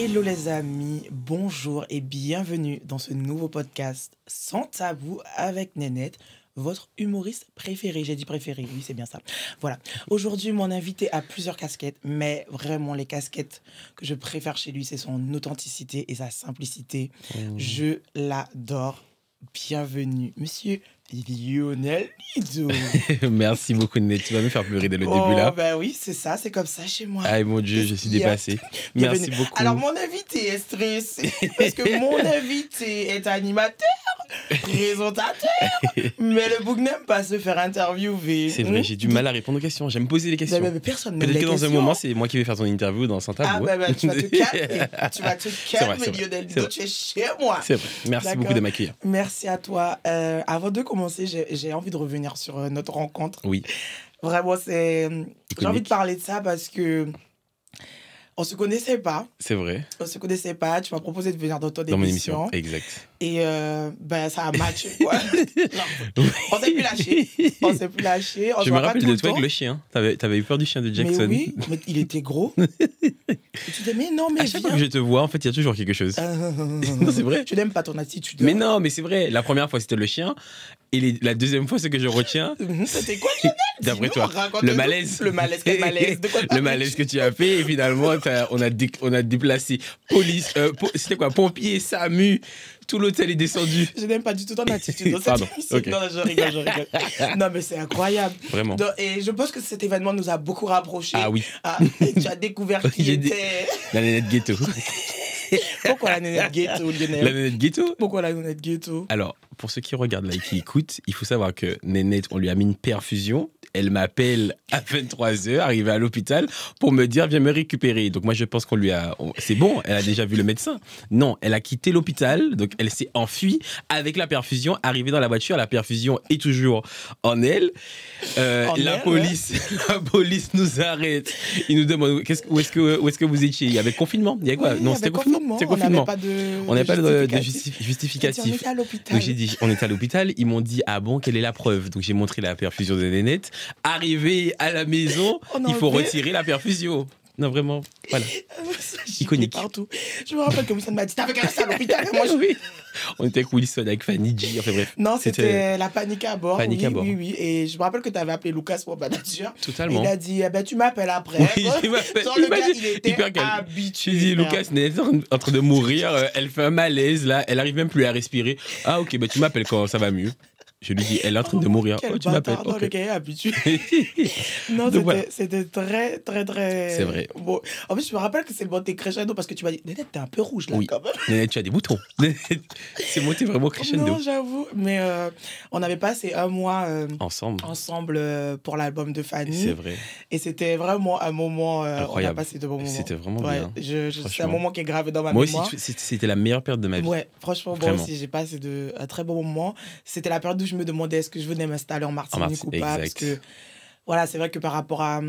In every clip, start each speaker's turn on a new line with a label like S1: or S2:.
S1: Hello les amis, bonjour et bienvenue dans ce nouveau podcast Sans Tabou avec Nénette, votre humoriste préféré. J'ai dit préféré, oui c'est bien ça. Voilà, aujourd'hui mon invité a plusieurs casquettes, mais vraiment les casquettes que je préfère chez lui, c'est son authenticité et sa simplicité. Je l'adore. Bienvenue, monsieur Lionel Lido.
S2: Merci beaucoup, Nénette. Tu vas me faire pleurer dès le début là.
S1: Ben oui, c'est ça, c'est comme ça chez moi.
S2: Aïe mon Dieu, je suis dépassé. Merci beaucoup.
S1: Alors, mon invité est stressé parce que mon invité est animateur, présentateur, mais le bouc n'aime pas se faire interviewer.
S2: C'est vrai, j'ai du mal à répondre aux questions. J'aime poser les questions.
S1: Mais personne ne
S2: Peut-être que dans un moment, c'est moi qui vais faire ton interview dans Sans Tabou.
S1: Ah, tu vas te calmer. Tu vas te calmer, Lionel Lido. Tu es chez moi.
S2: C'est vrai. Merci beaucoup de m'accueillir.
S1: Merci à toi. Avant de commencer, j'ai envie de revenir sur notre rencontre.
S2: Oui.
S1: Vraiment, j'ai envie de parler de ça parce que on se connaissait pas.
S2: C'est vrai.
S1: On se connaissait pas. Tu m'as proposé de venir dans ton émission.
S2: Dans mon émission, exact.
S1: Et ça a matché, quoi. On s'est plus lâché.
S2: Je me rappelle de toi avec le chien. T'avais eu peur du chien de Jackson.
S1: Mais oui, mais il était gros. Et tu dis, mais non, mais
S2: à chaque fois que je te vois, en fait, il y a toujours quelque chose. Non, c'est vrai.
S1: Tu n'aimes pas ton attitude.
S2: Mais non, mais c'est vrai. La première fois, c'était le chien. Et la deuxième fois, ce que je retiens...
S1: C'était quoi, Lionel?
S2: D'après toi, le malaise.
S1: Le malaise, quel malaise? De quoi
S2: le malaise que tu as fait. Et finalement, on a déplacé police... c'était quoi? Pompiers, SAMU... Tout l'hôtel est descendu.
S1: Je n'aime pas du tout ton attitude.
S2: Pardon. Okay.
S1: Non, je rigole. Non, mais c'est incroyable.
S2: Vraiment.
S1: Et je pense que cet événement nous a beaucoup rapprochés.
S2: Ah oui.
S1: Tu as découvert qui était...
S2: La Nénette Ghetto.
S1: Pourquoi la Nénette Ghetto, Lionel?
S2: La Nénette Ghetto?
S1: Pourquoi la Nénette Ghetto?
S2: Alors, pour ceux qui regardent là et qui écoutent, il faut savoir que Nénette, on lui a mis une perfusion. Elle m'appelle à 23h, arrivée à l'hôpital, pour me dire, viens me récupérer. Donc moi, je pense qu'on lui a... C'est bon, elle a déjà vu le médecin. Non, elle a quitté l'hôpital, donc elle s'est enfuie avec la perfusion. Arrivée dans la voiture, la perfusion est toujours en elle. La police nous arrête. Ils nous demandent, où est-ce que vous étiez? Il y avait confinement. Il y avait quoi?
S1: Oui,
S2: non, c'était confinement. C'était confinement.
S1: On n'avait
S2: pas de justificatif.
S1: On était à l'hôpital.
S2: Donc j'ai dit, on était à l'hôpital. Ils m'ont dit, ah bon, quelle est la preuve? Donc j'ai montré la perfusion de Nénette. Arrivé à la maison, il faut retirer la perfusion. Non, vraiment, voilà. Iconique.
S1: Partout. Je me rappelle que Wilson m'a dit, t'avais qu'à rester à l'hôpital. Moi,
S2: oui. On était avec Wilson, avec Fanny G. Enfin bref.
S1: Non, c'était la panique à bord.
S2: Panique à bord.
S1: Oui. Et je me rappelle que t'avais appelé Lucas pour manager.
S2: Totalement.
S1: Il a dit, tu m'appelles après.
S2: Oui, il m'appelle.
S1: Le gars, il était habitué.
S2: Je dis, Lucas n'est en train de mourir. Elle fait un malaise, là. Elle arrive même plus à respirer. Ah, ok, tu m'appelles quand ça va mieux. Je lui dis, elle est en train de mourir. Tu m'appelles.
S1: Non, le gars est habitué. Non, c'était très, très, très...
S2: C'est vrai.
S1: Bon. En plus, je me rappelle que c'est le monté crescendo parce que tu m'as dit, Nénette, t'es un peu rouge là, quand même.
S2: Nénette, tu as des boutons. C'est monté vraiment crescendo.
S1: Non, j'avoue. Mais on avait passé un mois ensemble pour l'album de Fanny.
S2: C'est vrai.
S1: Et c'était vraiment un moment...
S2: incroyable.
S1: On a passé de bons moments.
S2: C'était vraiment bien.
S1: C'est un moment qui est gravé dans ma
S2: mémoire.
S1: Moi
S2: aussi, c'était la meilleure période de ma vie.
S1: Ouais, franchement, moi aussi, j'ai passé un très bon moment. C'était la période où je me demandais est-ce que je venais m'installer en Martinique ou pas.
S2: Exact.
S1: Parce que, voilà, c'est vrai que par rapport à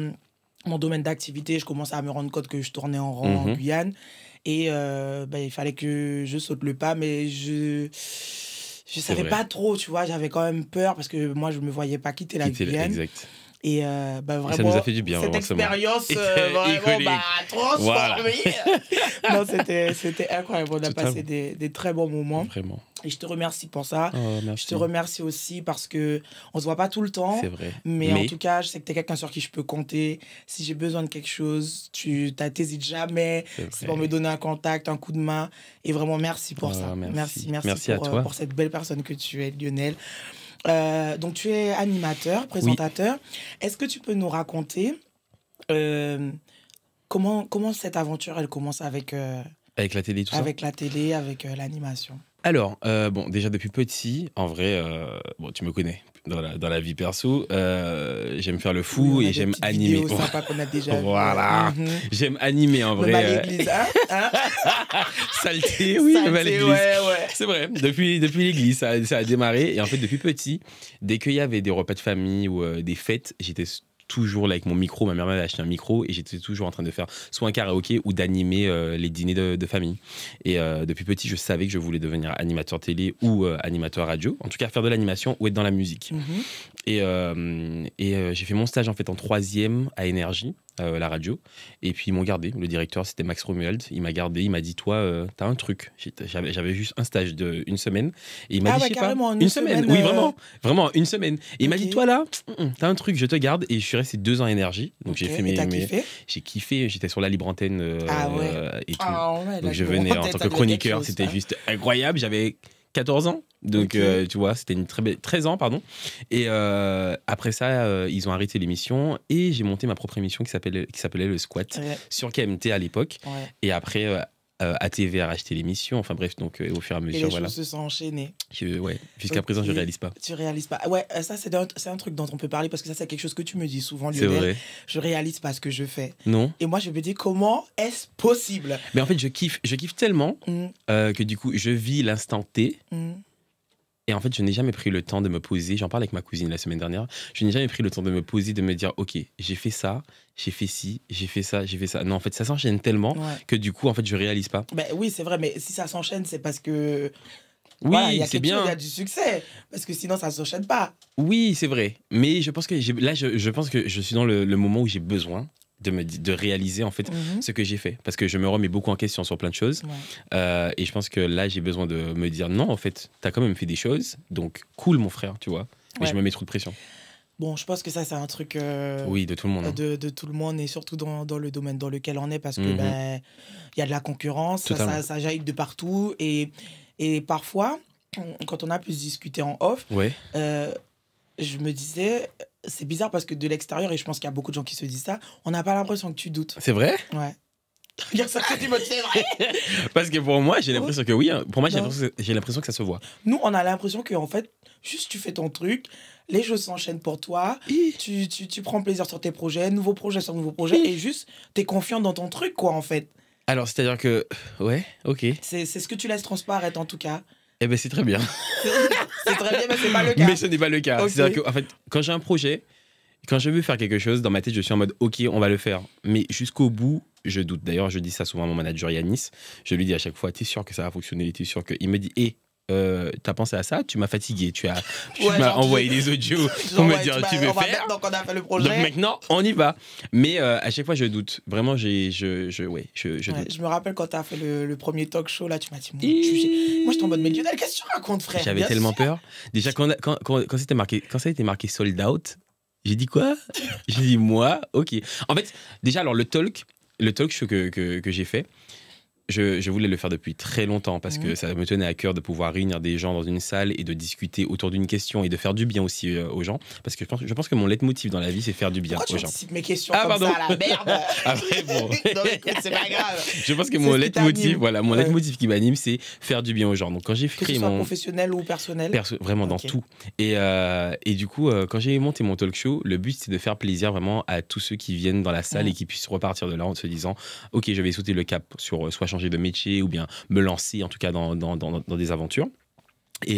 S1: mon domaine d'activité, je commençais à me rendre compte que je tournais en rond en Guyane. Et il fallait que je saute le pas, mais je savais pas trop, tu vois. J'avais quand même peur parce que moi, je me voyais pas quitter la Guyane.
S2: Exact.
S1: Et vraiment,
S2: ça nous a fait du bien,
S1: cette expérience vraiment transformée. Non, c'était incroyable. On a passé des très bons moments.
S2: Vraiment.
S1: Et je te remercie pour ça.
S2: Oh, merci.
S1: Je te remercie aussi parce que on se voit pas tout le temps.
S2: C'est vrai.
S1: Mais en tout cas, je sais que tu es quelqu'un sur qui je peux compter. Si j'ai besoin de quelque chose, tu t'hésites jamais. C'est pour me donner un contact, un coup de main. Et vraiment, merci pour ça. Merci
S2: à toi.
S1: Pour cette belle personne que tu es, Lionel. Donc, tu es animateur, présentateur. Oui. Est-ce que tu peux nous raconter comment cette aventure, elle commence avec
S2: la télé, tout ça?
S1: Avec la télé, avec l'animation.
S2: Alors, déjà depuis petit, en vrai, tu me connais, dans la vie perso, j'aime faire le fou et j'aime animer.
S1: C'est sympa qu'on a déjà
S2: voilà. J'aime animer, en vrai.
S1: Le bal église, hein
S2: Saleté, oui, le bal église.
S1: Ouais.
S2: C'est vrai, depuis l'église, ça a démarré. Et en fait, depuis petit, dès qu'il y avait des repas de famille ou des fêtes, j'étais toujours là avec mon micro. Ma mère m'avait acheté un micro et j'étais toujours en train de faire soit un karaoké ou d'animer les dîners de famille. Et depuis petit, je savais que je voulais devenir animateur télé ou animateur radio. En tout cas, faire de l'animation ou être dans la musique. Et j'ai fait mon stage en fait en 3e à Énergie. la radio. Et puis ils m'ont gardé. Le directeur, c'était Max Romuald. Il m'a gardé. Il m'a dit, toi, t'as un truc. J'avais juste un stage d'une semaine. Et il m'a dit, je sais pas,
S1: une semaine.
S2: Oui, vraiment, une semaine. Et il m'a
S1: Ok.
S2: dit, toi là, t'as un truc, je te garde. Et je suis resté 2 ans à Énergie. Donc j'ai
S1: Ok.
S2: fait
S1: Et t'as kiffé?
S2: j'ai kiffé. J'étais sur la libre antenne
S1: Ah ouais.
S2: et tout.
S1: Ah ouais,
S2: Donc
S1: la
S2: je venais en
S1: tête,
S2: tant
S1: ça
S2: que
S1: doit être
S2: chroniqueur.
S1: quelque chose,
S2: C'était
S1: ça.
S2: juste incroyable. J'avais 14 ans. Donc,
S1: Ok.
S2: tu vois, c'était une 13 ans, pardon. Et après ça, ils ont arrêté l'émission et j'ai monté ma propre émission qui s'appelait Le Squat
S1: Ouais.
S2: sur KMT à l'époque.
S1: Ouais.
S2: Et après, ATV a racheté l'émission. Enfin bref, donc au fur et à
S1: Et
S2: mesure,
S1: les
S2: voilà.
S1: choses se sont enchaînées.
S2: Ouais, jusqu'à
S1: Ok.
S2: présent, je réalise pas.
S1: Tu réalises pas. Ouais, ça, c'est un truc dont on peut parler parce que ça, c'est quelque chose que tu me dis souvent,
S2: C'est
S1: Lionel.
S2: vrai.
S1: Je réalise pas ce que je fais.
S2: Non.
S1: Et moi, je me dis, comment est-ce possible?
S2: Mais en fait, je kiffe tellement
S1: Mm,
S2: que du coup, je vis l'instant T.
S1: mm.
S2: Et en fait, je n'ai jamais pris le temps de me poser. J'en parlais avec ma cousine la semaine dernière. Je n'ai jamais pris le temps de me poser, de me dire, OK, j'ai fait ça, j'ai fait ci, j'ai fait ça, j'ai fait ça. Non, en fait, ça s'enchaîne tellement
S1: Ouais.
S2: que du coup, en fait, je réalise pas.
S1: Ben oui, c'est vrai, mais si ça s'enchaîne, c'est parce que
S2: Oui,
S1: voilà, il y a
S2: c'est
S1: quelque chose,
S2: bien.
S1: il y a du succès. Parce que sinon, ça s'enchaîne pas.
S2: Oui, c'est vrai. Mais je pense que je pense que je suis dans le moment où j'ai besoin de réaliser en fait
S1: Mhm.
S2: ce que j'ai fait. Parce que je me remets beaucoup en question sur plein de choses.
S1: Ouais.
S2: Et je pense que là, j'ai besoin de me dire non, en fait, t'as quand même fait des choses. Donc, cool, mon frère, tu vois. Mais
S1: Ouais.
S2: je me mets trop de pression.
S1: Bon, je pense que ça, c'est un truc
S2: Oui, de tout le monde. hein.
S1: de tout le monde et surtout dans le domaine dans lequel on est parce que
S2: Mhm.
S1: ben, il y a de la concurrence,
S2: Totalement.
S1: ça jaillit de partout. Et parfois, quand on a pu se discuter en off,
S2: Ouais.
S1: je me disais, c'est bizarre parce que de l'extérieur, et je pense qu'il y a beaucoup de gens qui se disent ça, on n'a pas l'impression que tu doutes.
S2: C'est vrai?
S1: Ouais. Regarde ça, tu me dis, c'est vrai.
S2: Parce que pour moi, j'ai l'impression que oui. hein. Pour moi,
S1: Non.
S2: j'ai l'impression que ça se voit.
S1: Nous, on a l'impression que en fait, juste tu fais ton truc, les choses s'enchaînent pour toi, tu prends plaisir sur tes projets, nouveaux projets sur nouveaux projets, et juste, t'es confiant dans ton truc, quoi, en fait.
S2: Alors, c'est-à-dire que... Ouais, ok.
S1: C'est ce que tu laisses transparaître, en tout cas.
S2: Eh ben, c'est très bien.
S1: C'est très bien, mais c'est pas le cas.
S2: Mais ce n'est pas le cas.
S1: Ok.
S2: C'est-à-dire qu'en fait, quand j'ai un projet, quand je veux faire quelque chose, dans ma tête, je suis en mode, OK, on va le faire. Mais jusqu'au bout, je doute. D'ailleurs, je dis ça souvent à mon manager Yanis. Je lui dis à chaque fois, t'es sûr que ça va fonctionner? T'es sûr que... Il me dit, t'as pensé à ça? Tu m'as fatigué. Tu
S1: Ouais,
S2: m'as
S1: genre,
S2: envoyé des audios pour me dire, tu veux
S1: on va
S2: faire?
S1: mettre, donc on a fait le
S2: Donc
S1: projet.
S2: maintenant, on y va. Mais à chaque fois, je doute. Vraiment, je
S1: Ouais,
S2: doute.
S1: je me rappelle quand tu as fait le premier talk show, là, tu m'as dit,
S2: Et-
S1: moi, je suis en mode, mais Lionel, qu'est-ce que tu racontes, frère?
S2: J'avais
S1: Bien
S2: tellement
S1: sûr.
S2: peur. Déjà, quand ça a été marqué sold out, j'ai dit quoi? J'ai dit moi, ok. En fait, déjà, alors le talk show que j'ai fait, je voulais le faire depuis très longtemps parce que ça me tenait à cœur de pouvoir réunir des gens dans une salle et de discuter autour d'une question et de faire du bien aussi aux gens. Parce que je pense que mon leitmotiv dans la vie, c'est faire du bien
S1: Pourquoi
S2: aux
S1: tu
S2: gens.
S1: anticipes mes questions
S2: Ah,
S1: comme
S2: pardon.
S1: ça, la merde?
S2: Après, bon.
S1: Non, écoute, c'est pas grave.
S2: Je pense que
S1: C'est
S2: mon
S1: ce qui
S2: leitmotiv,
S1: t'anime.
S2: voilà, mon
S1: Ouais.
S2: leitmotiv qui m'anime, c'est faire du bien aux gens. Donc quand j'ai
S1: Que ce
S2: créé
S1: soit
S2: mon
S1: professionnel ou personnel.
S2: vraiment dans
S1: Ok.
S2: tout. Et du coup, quand j'ai monté mon talk show, le but c'est de faire plaisir vraiment à tous ceux qui viennent dans la salle et qui puissent repartir de là en se disant, ok, je vais sauter le cap sur soit changer de métier ou bien me lancer en tout cas dans des aventures. Et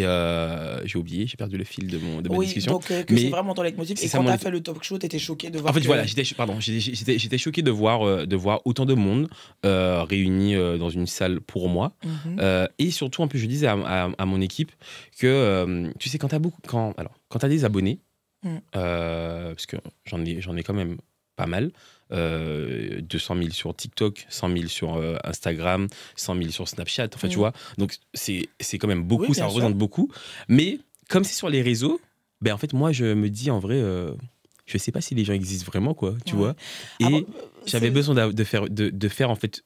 S2: j'ai oublié, j'ai perdu le fil de ma
S1: Oui,
S2: discussion.
S1: donc que
S2: Mais
S1: c'est vraiment ton leitmotiv.
S2: c'est
S1: Et
S2: ça,
S1: quand
S2: mon
S1: tu as
S2: leit-
S1: fait le talk show, tu étais choqué de voir
S2: En fait,
S1: que...
S2: voilà, j'étais choqué de voir autant de monde réuni dans une salle pour moi.
S1: Mhm.
S2: Et surtout, en plus, je disais à mon équipe que, tu sais, quand t'as des abonnés, parce que j'en ai quand même pas mal, 200 000 sur TikTok, 100 000 sur Instagram, 100 000 sur Snapchat, enfin, tu vois. Donc, c'est quand même beaucoup,
S1: Oui,
S2: ça
S1: bien
S2: représente
S1: sûr.
S2: beaucoup. Mais comme c'est sur les réseaux, ben, en fait, moi, je me dis, en vrai... je sais pas si les gens existent vraiment, quoi, tu
S1: Ouais.
S2: vois.
S1: Ah
S2: Et
S1: bon,
S2: j'avais
S1: c'est-
S2: besoin de faire, en fait,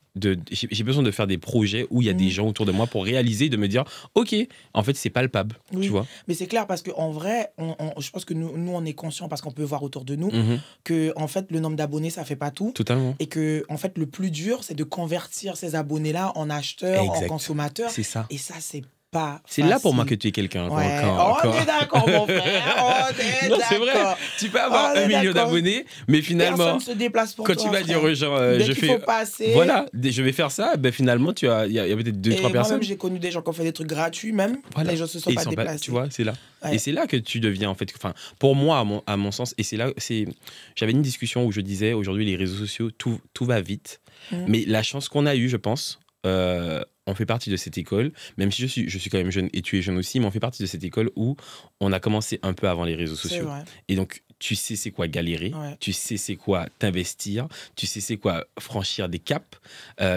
S2: j'ai besoin de faire des projets où il y a des gens autour de moi pour réaliser, de me dire, ok, en fait, c'est palpable,
S1: Oui.
S2: tu vois.
S1: Mais c'est clair parce qu'en vrai, je pense que nous, on est conscients parce qu'on peut voir autour de nous
S2: Mhm,
S1: que en fait, le nombre d'abonnés, ça fait pas tout.
S2: totalement.
S1: Et que en fait, le plus dur, c'est de convertir ces abonnés-là en acheteurs, en
S2: Exact.
S1: consommateurs.
S2: C'est ça.
S1: Et ça, c'est pas
S2: C'est là pour moi
S1: facile.
S2: que tu es quelqu'un.
S1: Ouais.
S2: quand-
S1: On est d'accord, mon frère. On est
S2: Non, c'est vrai.
S1: d'accord.
S2: Tu peux avoir
S1: On est
S2: 1 million
S1: d'accord.
S2: d'abonnés, mais finalement,
S1: Personne se déplace pour
S2: quand
S1: toi,
S2: tu vas
S1: frère.
S2: dire aux gens,
S1: Dès
S2: je
S1: qu'il
S2: fais.
S1: faut passer.
S2: Voilà, je vais faire ça, ben finalement, il y a peut-être 2-3
S1: Et moi-même,
S2: personnes.
S1: j'ai connu des gens qui ont fait des trucs gratuits, même.
S2: Voilà.
S1: Les gens se sont
S2: Et ils
S1: pas
S2: sont pas-
S1: déplacés.
S2: tu vois, c'est là.
S1: Ouais.
S2: Et c'est là que tu deviens, en fait, enfin, pour moi, à mon sens, et c'est là, j'avais une discussion où je disais, aujourd'hui, les réseaux sociaux, tout va vite. Mais la chance qu'on a eue, je pense, on fait partie de cette école, même si je suis quand même jeune et tu es jeune aussi, mais on fait partie de cette école où on a commencé un peu avant les réseaux
S1: C'est
S2: sociaux.
S1: vrai.
S2: Et donc, tu sais c'est quoi galérer,
S1: Ouais.
S2: tu sais c'est quoi t'investir, tu sais c'est quoi franchir des caps.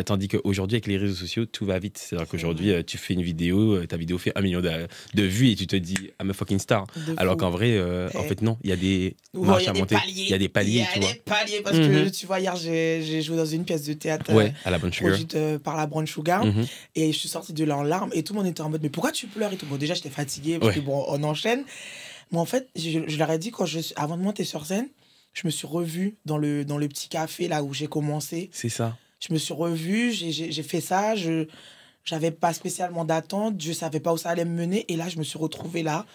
S2: Tandis qu'aujourd'hui, avec les réseaux sociaux, tout va vite. C'est-à-dire qu'aujourd'hui, tu fais une vidéo, ta vidéo fait 1 million de vues et tu te dis, I'm a fucking star.
S1: De
S2: Alors
S1: fou.
S2: qu'en vrai, en fait, non, il y a des marches à monter. Il y a des paliers, tu vois.
S1: Il y a des paliers parce que tu vois, hier, j'ai joué dans une pièce de théâtre
S2: Ouais, à la bonne sugar.
S1: produite par la Brown Sugar
S2: Mhm.
S1: et je suis sortie de là en larmes et tout le monde était en mode mais pourquoi tu pleures et tout. Bon, déjà, j'étais fatiguée parce
S2: Ouais.
S1: que bon, on enchaîne. Mais en fait, je leur ai dit avant de monter sur scène, je me suis revue dans le petit café là où j'ai commencé.
S2: C'est ça.
S1: Je me suis revue, j'ai fait ça, j'avais pas spécialement d'attente, je savais pas où ça allait me mener et là, je me suis retrouvée là.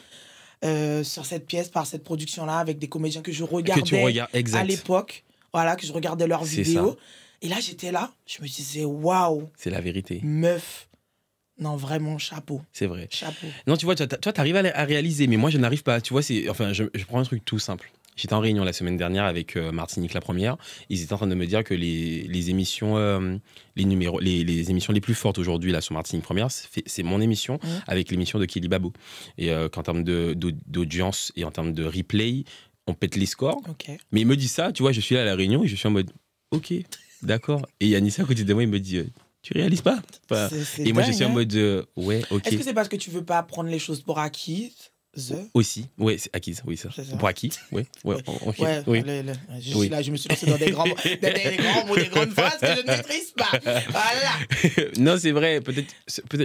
S1: Sur cette pièce, par cette production-là, avec des comédiens que je
S2: Que tu
S1: regardais
S2: regardes,
S1: à
S2: exact.
S1: l'époque, voilà, que je regardais leurs
S2: C'est
S1: vidéos.
S2: ça.
S1: Et là, j'étais là, je me disais, waouh,
S2: C'est la vérité.
S1: meuf. Non, vraiment, chapeau.
S2: C'est vrai.
S1: Chapeau.
S2: Non, tu vois, toi, t'arrives à réaliser, mais moi, je n'arrive pas. Tu vois, enfin, je prends un truc tout simple. J'étais en réunion la semaine dernière avec Martinique la première. Ils étaient en train de me dire que les émissions, les émissions les plus fortes aujourd'hui là sur Martinique première, c'est mon émission avec l'émission de Kelly Babo. Et qu'en termes d'audience et en termes de replay, on pète les scores.
S1: Ok.
S2: Mais il me dit ça, tu vois, je suis là à la réunion et je suis en mode, ok, d'accord. Et Yanissa à côté de moi, il me dit, tu réalises pas. Enfin,
S1: C'est
S2: et moi, je
S1: dingue,
S2: suis en
S1: hein.
S2: mode, ouais, ok.
S1: Est-ce que c'est parce que tu veux pas prendre les choses pour acquises?
S2: Aussi, ouais, c'est acquise, oui, ça.
S1: C'est ça.
S2: Pour acquis, ouais,
S1: Ouais.
S2: ok,
S1: Ouais,
S2: oui.
S1: je
S2: Oui.
S1: suis là, je me suis lancé dans des grands mots, des grands mots, des grandes phrases que je ne maîtrise pas. Voilà.
S2: Non, c'est vrai, peut-être,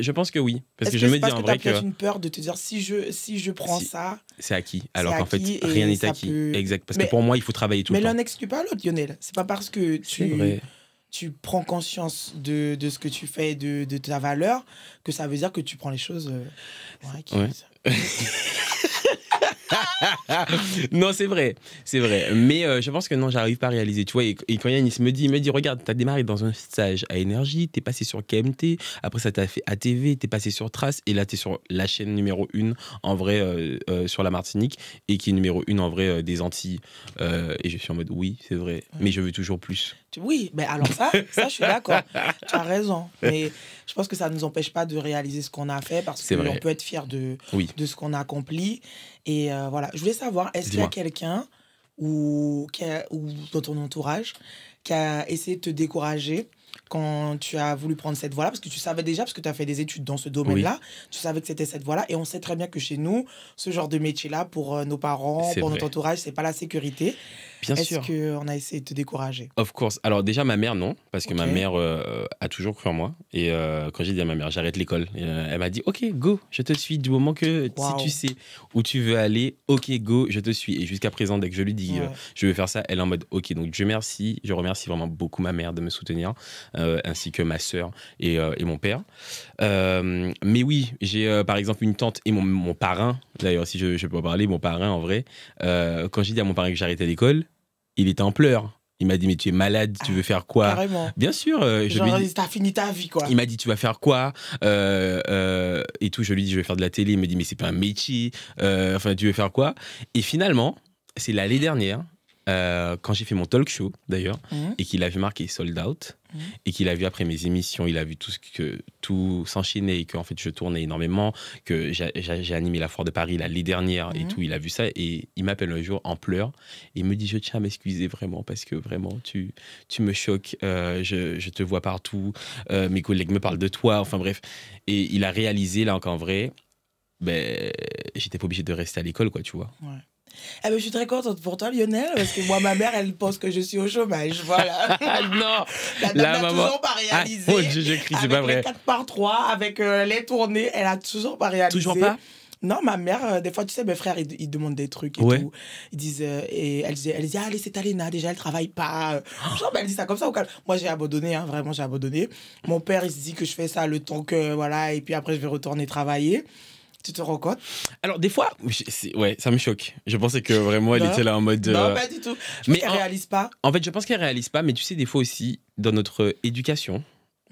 S2: je pense que oui. Parce que je me dis en vrai
S1: que t'as
S2: que
S1: peut-être une peur de te dire si je prends
S2: Si-
S1: ça.
S2: c'est acquis. Alors
S1: C'est
S2: qu'en fait,
S1: acquis et
S2: rien n'est
S1: ça
S2: acquis.
S1: peut-
S2: Exact. Parce
S1: Mais-
S2: que pour moi, il faut travailler tout
S1: Mais
S2: le
S1: l'un
S2: temps.
S1: n'exclut pas l'autre, Lionel. C'est pas parce que
S2: C'est vrai.
S1: tu prends conscience de ce que tu fais, de ta valeur, que ça veut dire que tu prends les choses pour acquises.
S2: Ouais. Non, c'est vrai. C'est vrai. Mais je pense que non, j'arrive pas à réaliser. Tu vois, et quand Yannis il me dit, regarde, t'as démarré dans un stage à Énergie, t'es passé sur KMT, après ça t'a fait ATV, t'es passé sur Trace, et là t'es sur la chaîne numéro 1 en vrai sur la Martinique, et qui est numéro 1 en vrai des Antilles. Et je suis en mode, oui, c'est vrai, mais je veux toujours plus.
S1: Oui, mais alors ça, je suis d'accord. Tu as raison. Mais je pense que ça ne nous empêche pas de réaliser ce qu'on a fait parce
S2: C'est vrai.
S1: qu'on peut être fier de
S2: Oui.
S1: ce qu'on a accompli. Et voilà, je voulais savoir, est-ce qu'il y a
S2: Dis-moi.
S1: quelqu'un ou dans ton entourage qui a essayé de te décourager quand tu as voulu prendre cette voie-là, parce que tu savais déjà, parce que tu as fait des études dans ce domaine-là, tu savais que c'était cette voie-là, et on sait très bien que chez nous, ce genre de métier-là, pour nos parents,
S2: C'est
S1: pour
S2: vrai.
S1: notre entourage, c'est pas la sécurité.
S2: Bien
S1: Est-ce
S2: sûr.
S1: qu'on a essayé de te décourager?
S2: Of course. Alors déjà, ma mère, non, parce que ma
S1: Ok.
S2: mère a toujours cru en moi. Et quand j'ai dit à ma mère, j'arrête l'école, elle m'a dit, ok, go, je te suis. Du moment que
S1: Wow.
S2: si tu sais où tu veux aller, ok, go, je te suis. Et jusqu'à présent, dès que je lui dis,
S1: Ouais.
S2: je veux faire ça, elle est en mode, ok. Donc je remercie vraiment beaucoup ma mère de me soutenir, ainsi que ma sœur et mon père. Mais oui, j'ai par exemple une tante et mon parrain, d'ailleurs, si je peux en parler, mon parrain en vrai, quand j'ai dit à mon parrain que j'arrêtais l'école, il était en pleurs. Il m'a dit, mais tu es malade, tu veux faire quoi?
S1: Carrément.
S2: Bien sûr, je
S1: Genre,
S2: lui ai dit-
S1: t'as fini ta vie, quoi.
S2: il m'a dit, tu vas faire quoi? Et tout, je lui ai dit, je vais faire de la télé. Il me dit, mais c'est pas un métier. Enfin, tu veux faire quoi? Et finalement, c'est l'année dernière, quand j'ai fait mon talk show, d'ailleurs,
S1: Mhm.
S2: et qu'il a vu marqué sold out,
S1: Mhm.
S2: et qu'il a vu après mes émissions, il a vu tout s'enchaîner, et qu'en fait, je tournais énormément, que j'ai animé la Foire de Paris l'année dernière, et
S1: Mhm.
S2: tout, il a vu ça, et il m'appelle un jour en pleurs, et il me dit, je tiens à m'excuser vraiment, parce que vraiment, tu me choques, je te vois partout, mes collègues me parlent de toi, enfin bref. Et il a réalisé, là, qu'en vrai, ben, j'étais pas obligé de rester à l'école, quoi, tu vois.
S1: Ouais. Eh ben, je suis très contente pour toi, Lionel, parce que moi, ma mère, elle pense que je suis au chômage. Voilà.
S2: Non,
S1: La dame
S2: la
S1: n'a
S2: maman.
S1: toujours pas
S2: Ah,
S1: réalisé.
S2: oh Dieu, je crie, c'est
S1: Avec
S2: pas
S1: les
S2: vrai.
S1: 4x3, avec les tournées, elle a toujours pas réalisé.
S2: Toujours pas?
S1: Non, ma mère, des fois, tu sais, mes frères, ils demandent des trucs et
S2: Ouais.
S1: tout. Ils disent, et elle dit, allez, c'est Alena, déjà, elle travaille pas. Genre, ben, elle dit ça comme ça au calme. Moi, j'ai abandonné, hein, vraiment, j'ai abandonné. Mon père, il se dit que je fais ça le temps que, voilà, et puis après, je vais retourner travailler. Tu te rends compte?
S2: Alors, des fois, ouais, ça me choque. Je pensais que vraiment, elle
S1: Non.
S2: était là en mode.
S1: Non, pas du tout.
S2: mais
S1: Mais elle réalise pas.
S2: En fait, je pense qu'elle réalise pas, mais tu sais, des fois aussi, dans notre éducation,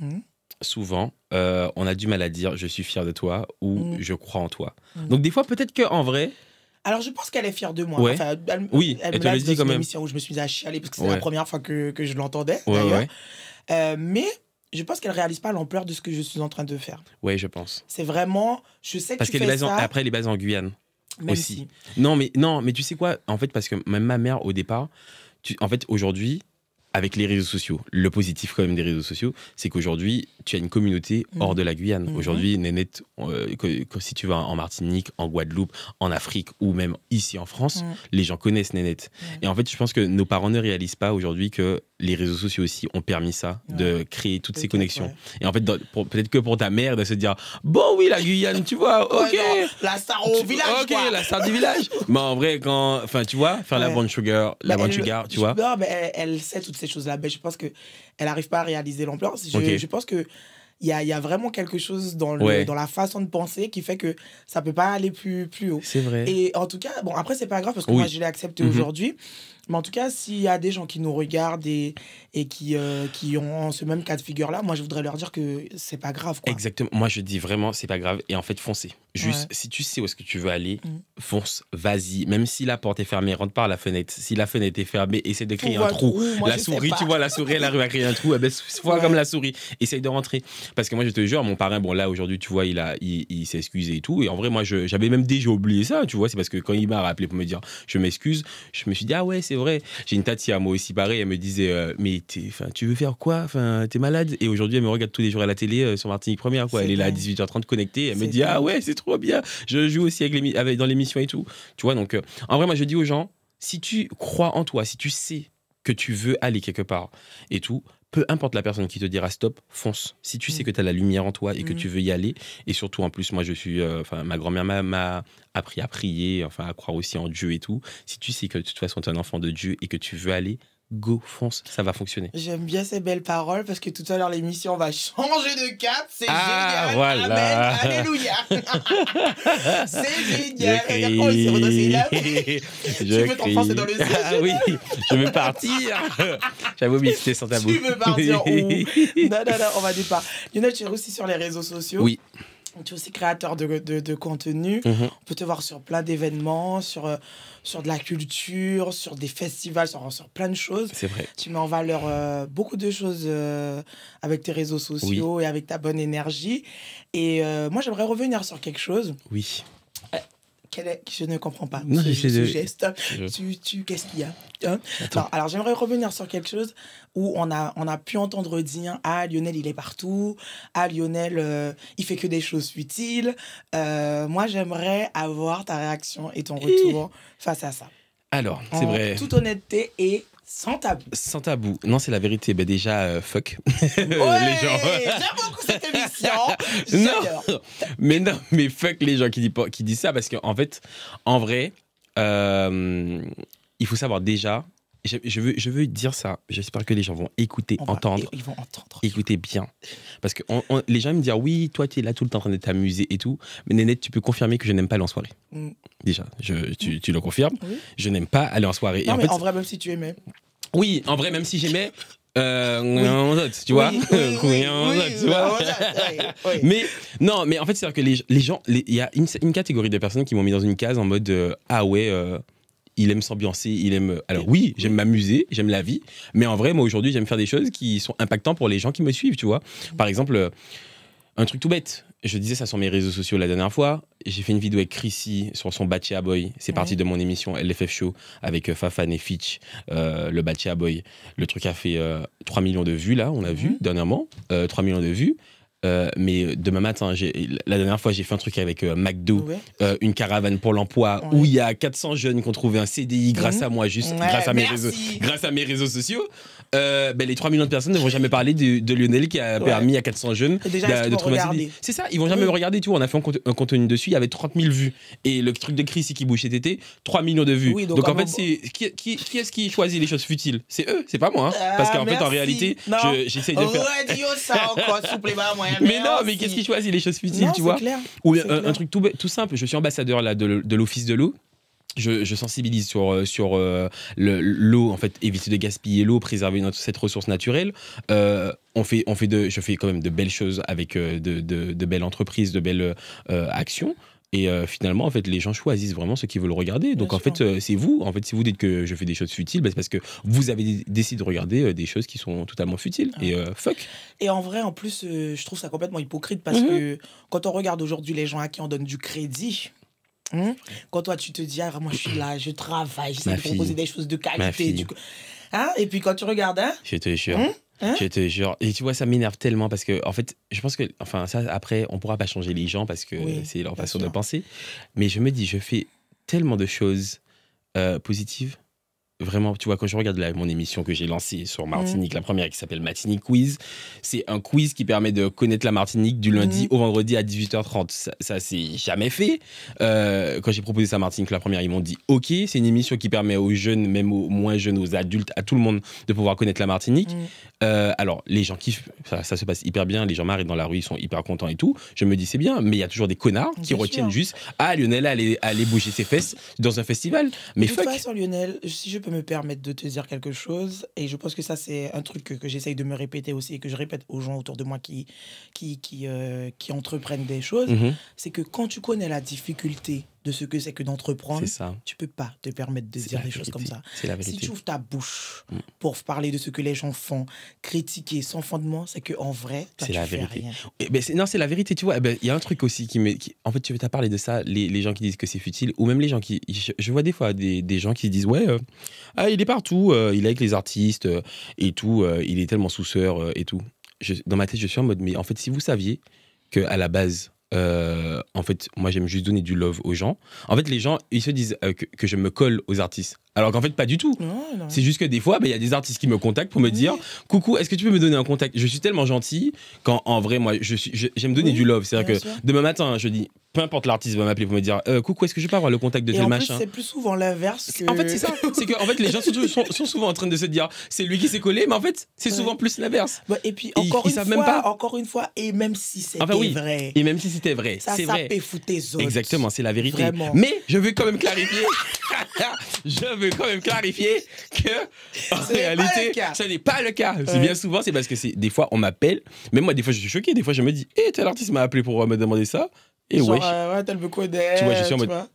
S1: Mhm.
S2: souvent, on a du mal à dire je suis fier de toi ou
S1: Mhm.
S2: je crois en toi.
S1: Mhm.
S2: Donc, des fois, peut-être qu'en vrai,
S1: Alors, je pense qu'elle est fière de moi.
S2: Ouais.
S1: Enfin,
S2: Oui,
S1: elle
S2: elle
S1: me
S2: te
S1: l'a
S2: le
S1: dit
S2: dit
S1: dans
S2: quand
S1: une
S2: même.
S1: émission où je me suis mise à chialer parce que c'était
S2: Ouais.
S1: la première fois que je l'entendais,
S2: ouais,
S1: d'ailleurs.
S2: ouais,
S1: Mais je pense qu'elle réalise pas l'ampleur de ce que je suis en train de faire.
S2: ouais, je pense.
S1: C'est vraiment, je sais que
S2: Parce
S1: tu
S2: qu'elle est
S1: fais
S2: basée
S1: ça.
S2: après, elle est basée en Guyane.
S1: Même
S2: aussi.
S1: si.
S2: Non, mais tu sais quoi? En fait, parce que même ma mère, au départ, en fait, aujourd'hui, avec les réseaux sociaux, le positif quand même des réseaux sociaux, c'est qu'aujourd'hui, tu as une communauté hors de la Guyane. Aujourd'hui, Nénette, si tu vas en Martinique, en Guadeloupe, en Afrique ou même ici en France, les gens connaissent Nénette. Et en fait, je pense que nos parents ne réalisent pas aujourd'hui que les réseaux sociaux aussi ont permis ça, de créer toutes ces connexions.
S1: Ouais.
S2: Et en fait, peut-être que pour ta mère, de se dire, bon oui, la Guyane, tu vois, ok.
S1: Ouais, la star au village,
S2: ok,
S1: quoi.
S2: la star du village. Mais en vrai, enfin, tu vois, faire la bande sugar, tu vois.
S1: Non, mais elle sait toutes ces choses-là. Mais je pense qu'elle n'arrive pas à réaliser l'ampleur. Je pense que il y a vraiment quelque chose dans la façon de penser qui fait que ça peut pas aller plus haut.
S2: C'est vrai.
S1: Et en tout cas, bon, après, c'est pas grave parce que moi, je l'ai accepté aujourd'hui. Mais en tout cas, s'il y a des gens qui nous regardent et qui ont ce même cas de figure-là, moi, je voudrais leur dire que c'est pas grave, quoi.
S2: Exactement. Moi, je dis vraiment, c'est pas grave. Et en fait, foncez. Juste, si tu sais où est-ce que tu veux aller, fonce, vas-y. Même si la porte est fermée, rentre par la fenêtre. Si la fenêtre est fermée, essaie de créer un trou. La souris, tu vois, la souris, elle arrive à créer un trou. Elle baisse comme la souris. Essaye de rentrer. Parce que moi, je te jure, mon parrain, bon, là, aujourd'hui, tu vois, il s'est excusé et tout. Et en vrai, moi, j'avais même déjà oublié ça, tu vois. C'est parce que quand il m'a rappelé pour me dire, je m'excuse, je me suis dit, ah ouais, c'est vrai. J'ai une tati à moi aussi, pareil. Elle me disait, mais tu veux faire quoi? Enfin, t'es malade? Et aujourd'hui, elle me regarde tous les jours à la télé sur Martinique Première, quoi. Elle est là à 18h30 connectée. Elle me dit, ah ouais, c'est trop bien. Je joue aussi dans l'émission et tout. Tu vois, donc, en vrai, moi, je dis aux gens, si tu crois en toi, si tu sais que tu veux aller quelque part et tout, peu importe la personne qui te dira stop, fonce. Si tu sais que tu as la lumière en toi et que tu veux y aller, et surtout en plus, moi je suis, ma grand-mère m'a appris à prier, enfin à croire aussi en Dieu et tout. Si tu sais que de toute façon tu es un enfant de Dieu et que tu veux aller, go, fonce, ça va fonctionner.
S1: J'aime bien ces belles paroles parce que tout à l'heure l'émission va changer de cap, c'est génial.
S2: Voilà.
S1: Amen, alléluia. C'est génial. Regarde, il s'est redressé là. Tu veux t'enfoncer dans le siège?
S2: Ah oui, je veux partir. J'avais oublié que c'était sans tabou.
S1: Tu veux partir où? Non, on va départ. Lionel, tu es aussi sur les réseaux sociaux.
S2: Oui.
S1: Tu es aussi créateur de contenu. On peut te voir sur plein d'événements, sur de la culture, sur des festivals, sur plein de choses.
S2: C'est vrai.
S1: Tu mets en valeur beaucoup de choses avec tes réseaux sociaux et avec ta bonne énergie. Et moi, j'aimerais revenir sur quelque chose.
S2: Oui.
S1: Je ne comprends pas
S2: non,
S1: ce geste. Qu'est-ce qu'il y a, hein? Non, alors, j'aimerais revenir sur quelque chose où on a pu entendre dire « Ah, Lionel, il est partout. Ah, Lionel, il fait que des choses futiles. » Moi, j'aimerais avoir ta réaction et ton retour face à ça.
S2: Alors, c'est vrai.
S1: En toute honnêteté et sans tabou.
S2: Sans tabou. Non, c'est la vérité. Ben déjà, fuck.
S1: Ouais,
S2: les gens.
S1: J'aime beaucoup cette émission.
S2: Non, mais fuck les gens qui disent ça parce qu'en fait, en vrai, il faut savoir déjà. Je veux dire ça. J'espère que les gens vont écouter, entendre.
S1: Ils vont entendre.
S2: Écoutez bien. Parce que les gens me disent oui, toi, tu es là tout le temps en train de t'amuser et tout. Mais Nénette, tu peux confirmer que je n'aime pas aller en soirée. Déjà, tu le confirmes. Oui. Je n'aime pas aller en soirée.
S1: Non,
S2: et
S1: mais en vrai, même si tu aimais.
S2: Oui, en vrai, même si j'aimais. Tu vois, mais non, mais en fait, c'est-à-dire que les gens, il y a une catégorie de personnes qui m'ont mis dans une case en mode ah ouais. Il aime s'ambiancer, il aime... Alors oui, j'aime m'amuser, j'aime la vie, mais en vrai, moi, aujourd'hui, j'aime faire des choses qui sont impactantes pour les gens qui me suivent, tu vois. Par exemple, un truc tout bête, je disais ça sur mes réseaux sociaux la dernière fois, j'ai fait une vidéo avec Chrissy sur son Bachea Boy, c'est parti de mon émission LFF Show, avec Fafan et Fitch, le Bachea Boy. Le truc a fait 3 millions de vues, là, on a vu, dernièrement, 3 millions de vues. Mais demain matin, la dernière fois, j'ai fait un truc avec McDo, une caravane pour l'emploi, où il y a 400 jeunes qui ont trouvé un CDI grâce à moi, grâce à mes réseaux sociaux. Les 3 millions de personnes ne vont jamais parler de Lionel qui a permis à 400 jeunes de trouver un CDI. C'est ça, ils vont jamais me regarder. Tu vois, on a fait un contenu dessus, il y avait 30 000 vues. Et le truc de Chris qui bouge cet été, 3 millions de vues. Donc en fait, qui est-ce qui choisit les choses futiles? C'est eux, c'est pas moi. Hein. Parce qu'en fait, en réalité, j'essaye de faire. Mais non, mais qu'est-ce qui choisit les choses futiles, tu vois? Ou un truc tout simple, je suis ambassadeur là, de l'Office de l'eau. Je sensibilise sur l'eau, en fait, éviter de gaspiller l'eau, préserver cette ressource naturelle. Je fais quand même de belles choses avec de belles entreprises, de belles actions. Et finalement, en fait, les gens choisissent vraiment ce qu'ils veulent regarder. Donc, en fait, c'est vous. En fait, si vous dites que je fais des choses futiles, c'est parce que vous avez décidé de regarder des choses qui sont totalement futiles. Et fuck.
S1: Et en vrai, en plus, je trouve ça complètement hypocrite parce que quand on regarde aujourd'hui les gens à qui on donne du crédit, Quand toi, tu te dis, ah, moi, je suis là, je travaille, j'essaie
S2: Ma
S1: de proposer
S2: fille.
S1: des choses de
S2: Ma
S1: qualité.
S2: fille.
S1: Hein? Et puis quand tu regardes, hein?
S2: Je te jure.
S1: Hein?
S2: Je te jure. Et tu vois, ça m'énerve tellement parce que, en fait, je pense que, enfin, ça, après, on pourra pas changer les gens parce que
S1: Oui,
S2: c'est leur
S1: bien
S2: façon
S1: sûr.
S2: de penser. Mais je me dis, je fais tellement de choses positives. Vraiment, tu vois, quand je regarde mon émission que j'ai lancée sur Martinique, la première qui s'appelle Martinique Quiz, c'est un quiz qui permet de connaître la Martinique du lundi au vendredi à 18h30. Ça c'est jamais fait. Quand j'ai proposé ça à Martinique, la première, ils m'ont dit OK. C'est une émission qui permet aux jeunes, même aux moins jeunes, aux adultes, à tout le monde de pouvoir connaître la Martinique. Alors, les gens kiffent, ça se passe hyper bien. Les gens m'arrêtent dans la rue, ils sont hyper contents et tout. Je me dis, c'est bien, mais il y a toujours des connards qui
S1: Bien
S2: retiennent
S1: sûr.
S2: juste Lionel allait bouger ses fesses dans un festival. Mais
S1: De toute
S2: fuck.
S1: façon, Lionel, si je peux me permettre de te dire quelque chose, et je pense que ça, c'est un truc que j'essaye de me répéter aussi et que je répète aux gens autour de moi qui entreprennent des choses,
S2: Mhm.
S1: c'est que quand tu connais la difficulté de ce que c'est que d'entreprendre,
S2: C'est ça.
S1: tu peux pas te permettre de
S2: C'est
S1: dire
S2: la
S1: des choses comme
S2: vérité.
S1: ça.
S2: C'est la
S1: Si
S2: vérité.
S1: tu ouvres ta bouche pour parler de ce que les gens font, critiquer sans fondement, c'est qu'en vrai, toi,
S2: C'est
S1: tu
S2: la
S1: fais
S2: vérité.
S1: rien.
S2: Non, c'est la vérité, tu vois. Il y a un truc aussi en fait, tu as parlé de ça, les gens qui disent que c'est futile, ou même les gens qui. Je vois des fois des gens qui se disent ouais, il est partout, il est avec les artistes et tout, il est tellement sous-sœur et tout. Dans ma tête, je suis en mode, mais en fait, si vous saviez qu'à la base, en fait, moi, j'aime juste donner du love aux gens. En fait, les gens, ils se disent que je me colle aux artistes. Alors qu'en fait, pas du tout.
S1: Non, non.
S2: C'est juste que des fois, il y a des artistes qui me contactent pour me dire coucou, est-ce que tu peux me donner un contact? Je suis tellement gentil quand en vrai, moi, j'aime donner
S1: Oui,
S2: du love. C'est-à-dire
S1: bien
S2: que
S1: sûr.
S2: demain matin, je dis peu importe l'artiste va m'appeler pour me dire coucou, est-ce que je peux avoir le contact de
S1: Et
S2: tel
S1: en plus,
S2: machin?
S1: c'est plus souvent l'inverse que...
S2: En fait, c'est ça. C'est que en fait, les gens sont souvent en train de se dire c'est lui qui s'est collé, mais en fait, c'est souvent plus l'inverse.
S1: Ouais, et puis,
S2: Et ils savent même pas.
S1: encore une fois, et même si c'était
S2: Enfin, oui.
S1: vrai,
S2: Et même si c'était vrai,
S1: ça
S2: c'est vrai.
S1: peut foutre tes autres.
S2: Exactement, c'est la vérité.
S1: Vraiment.
S2: Mais je veux quand même clarifier. Je veux quand même clarifier que en
S1: Ce n'est pas
S2: réalité,
S1: le cas.
S2: ce n'est pas le cas. C'est
S1: Ouais.
S2: bien souvent, c'est parce que des fois on m'appelle. Même moi, des fois, je suis choqué. Des fois, je me dis, tel artiste m'a appelé pour me demander ça. Et
S1: Genre,
S2: wesh.
S1: ouais, t'as le connaît.
S2: Tu vois, je suis en mode,
S1: vois.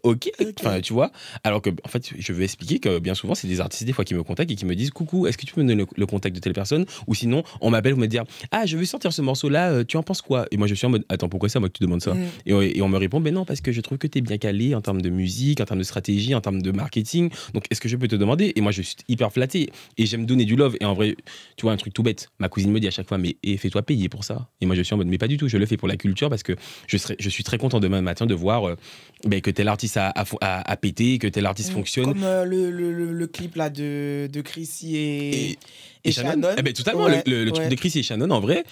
S2: Ok.
S1: Ok.
S2: Enfin, tu vois. Alors que, en fait, je veux expliquer que bien souvent, c'est des artistes des fois qui me contactent et qui me disent coucou, est-ce que tu peux me donner le contact de telle personne? Ou sinon, on m'appelle pour me dire je veux sortir ce morceau-là, tu en penses quoi? Et moi, je suis en mode attends, pourquoi c'est à moi que tu demandes ça? Et on me répond non, parce que je trouve que tu es bien calé en termes de musique, en termes de stratégie, en termes de marketing. Donc, est-ce que je peux te demander? Et moi, je suis hyper flatté et j'aime donner du love. Et en vrai, tu vois, un truc tout bête. Ma cousine me dit à chaque fois mais fais-toi payer pour ça. Et moi, je suis en mode mais pas du tout, je le fais pour la culture parce que je suis très content demain matin de voir que tel artiste a pété, que tel artiste fonctionne.
S1: Comme le clip là de Chrissy et Shannon.
S2: Eh ben, totalement,
S1: Ouais,
S2: le truc
S1: ouais.
S2: de Chrissy et Shannon, en vrai,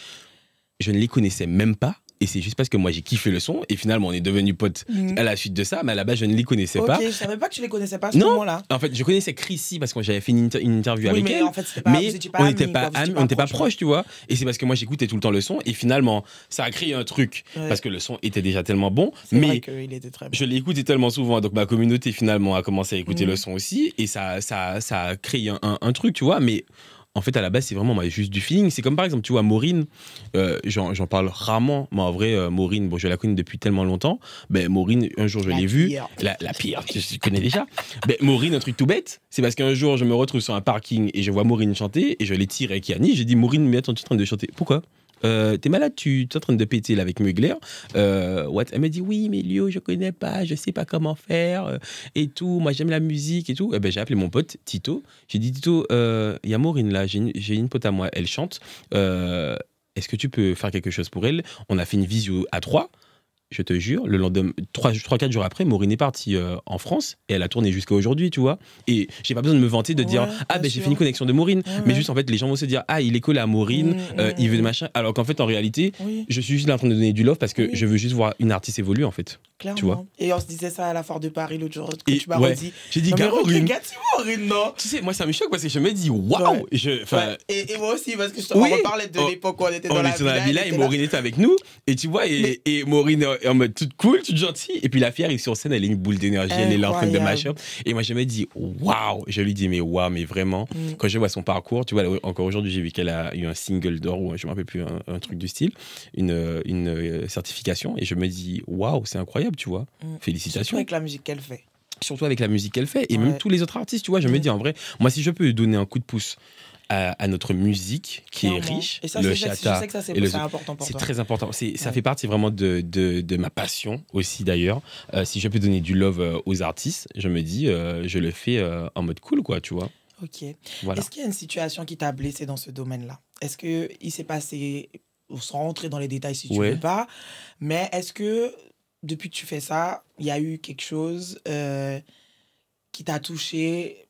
S2: je ne les connaissais même pas. Et c'est juste parce que moi j'ai kiffé le son et finalement on est devenus potes à la suite de ça, mais à la base je ne les connaissais
S1: Ok,
S2: pas.
S1: je savais pas que tu les connaissais pas à ce
S2: Non.
S1: moment-là.
S2: En fait, je connaissais Chrissy parce que j'avais fait une interview
S1: Oui,
S2: avec
S1: mais
S2: elle.
S1: en fait, c'était pas-
S2: mais
S1: vous étiez pas
S2: on
S1: amis,
S2: n'était pas
S1: quoi, vous étiez
S2: amis,
S1: pas
S2: on n'était pas
S1: proches,
S2: proches, tu vois. Et c'est parce que moi j'écoutais tout le temps le son et finalement ça a créé un truc
S1: Ouais.
S2: parce que le son était déjà tellement bon.
S1: C'est vrai
S2: Mais
S1: qu'il était très bon.
S2: je l'ai écouté tellement souvent, donc ma communauté finalement a commencé à écouter le son aussi, et ça a créé un truc, tu vois, mais en fait à la base c'est vraiment juste du feeling. C'est comme par exemple, tu vois, Maureen, j'en parle rarement, mais en vrai, Maureen, bon, je la connais depuis tellement longtemps, Maureen, un jour je
S1: La
S2: l'ai vue,
S1: pire.
S2: la pire, je connais déjà. Maureen, un truc tout bête, c'est parce qu'un jour je me retrouve sur un parking et je vois Maureen chanter, et je l'ai tiré avec Yanni, j'ai dit Maureen, mais attends, tu es en train de chanter, pourquoi? T'es malade, tu es en train de péter là avec Mugler. What? Elle m'a dit oui, mais Lio, je connais pas, je sais pas comment faire et tout. Moi, j'aime la musique et tout. J'ai appelé mon pote Tito. J'ai dit Tito, il y a Maureen là, j'ai une pote à moi, elle chante. Est-ce que tu peux faire quelque chose pour elle? On a fait une visio à 3. Je te jure, le lendemain, 3-4 jours après, Maureen est partie en France et elle a tourné jusqu'à aujourd'hui, tu vois. Et j'ai pas besoin de me vanter de dire
S1: Ouais, bien
S2: j'ai
S1: sûr.
S2: fait une connexion de Maureen. Mais
S1: ouais.
S2: juste en fait, les gens vont se dire il est collé à Maureen, il veut de machin. Alors qu'en fait, en réalité,
S1: Oui,
S2: je suis juste là en train de donner du love parce que
S1: Oui.
S2: je veux juste voir une artiste évoluer en fait.
S1: clairement.
S2: Tu vois.
S1: Et on se disait ça à la foire de Paris l'autre jour, que
S2: Et
S1: tu m'as
S2: ouais,
S1: redit.
S2: j'ai dit
S1: Non, mais
S2: Maureen.
S1: regarde-tu Maureen, non?
S2: Tu sais, moi ça me choque parce que je me dis waouh.
S1: Ouais. Ouais. Et moi aussi, parce que je te
S2: Oui.
S1: reparlais de l'époque où on était dans
S2: On
S1: la
S2: était dans la
S1: villa.
S2: villa
S1: elle
S2: et
S1: était là.
S2: Maureen était avec nous. Et tu vois, et Maureen est en mode toute cool, toute gentille. Et puis la fille arrive sur scène, elle est une boule d'énergie, elle est là en train de
S1: Incroyable.
S2: mash up. Et moi je me dis waouh. Je lui dis mais waouh, mais vraiment. Quand je vois son parcours, tu vois, encore aujourd'hui, j'ai vu qu'elle a eu un single d'or ou je me rappelle plus, un truc du style, une certification. Et je me dis waouh, c'est incroyable, tu vois.
S1: Surtout
S2: Félicitations.
S1: avec la musique qu'elle fait.
S2: Surtout avec la musique qu'elle fait et
S1: Ouais.
S2: même tous les autres artistes, tu vois. Je me dis en vrai, moi si je peux donner un coup de pouce à notre musique qui est
S1: Clairement.
S2: riche.
S1: Et ça,
S2: Le
S1: je
S2: chata.
S1: sais que ça, c'est
S2: et le-
S1: important pour
S2: C'est
S1: toi.
S2: très important. Ça
S1: Ouais.
S2: fait partie vraiment de ma passion aussi d'ailleurs. Si je peux donner du love aux artistes, je me dis, je le fais en mode cool, quoi, tu vois.
S1: Ok.
S2: Voilà.
S1: Est-ce qu'il y a une situation qui t'a blessé dans ce domaine-là? Est-ce qu'il s'est passé, sans rentrer dans les détails si tu
S2: Ouais.
S1: veux pas, mais est-ce que depuis que tu fais ça, il y a eu quelque chose qui t'a touché,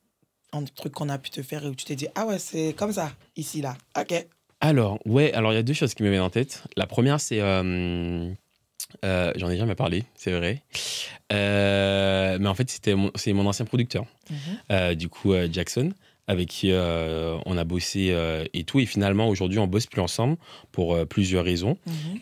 S1: un truc qu'on a pu te faire et où tu t'es dit, ah ouais, c'est comme ça, ici, là. Ok.
S2: Alors, il y a deux choses qui me viennent en tête. La première, c'est. J'en ai jamais parlé, c'est vrai. Mais en fait, c'est mon ancien producteur. Du coup, Jackson, avec qui on a bossé et tout. Et finalement, aujourd'hui, on bosse plus ensemble pour plusieurs raisons.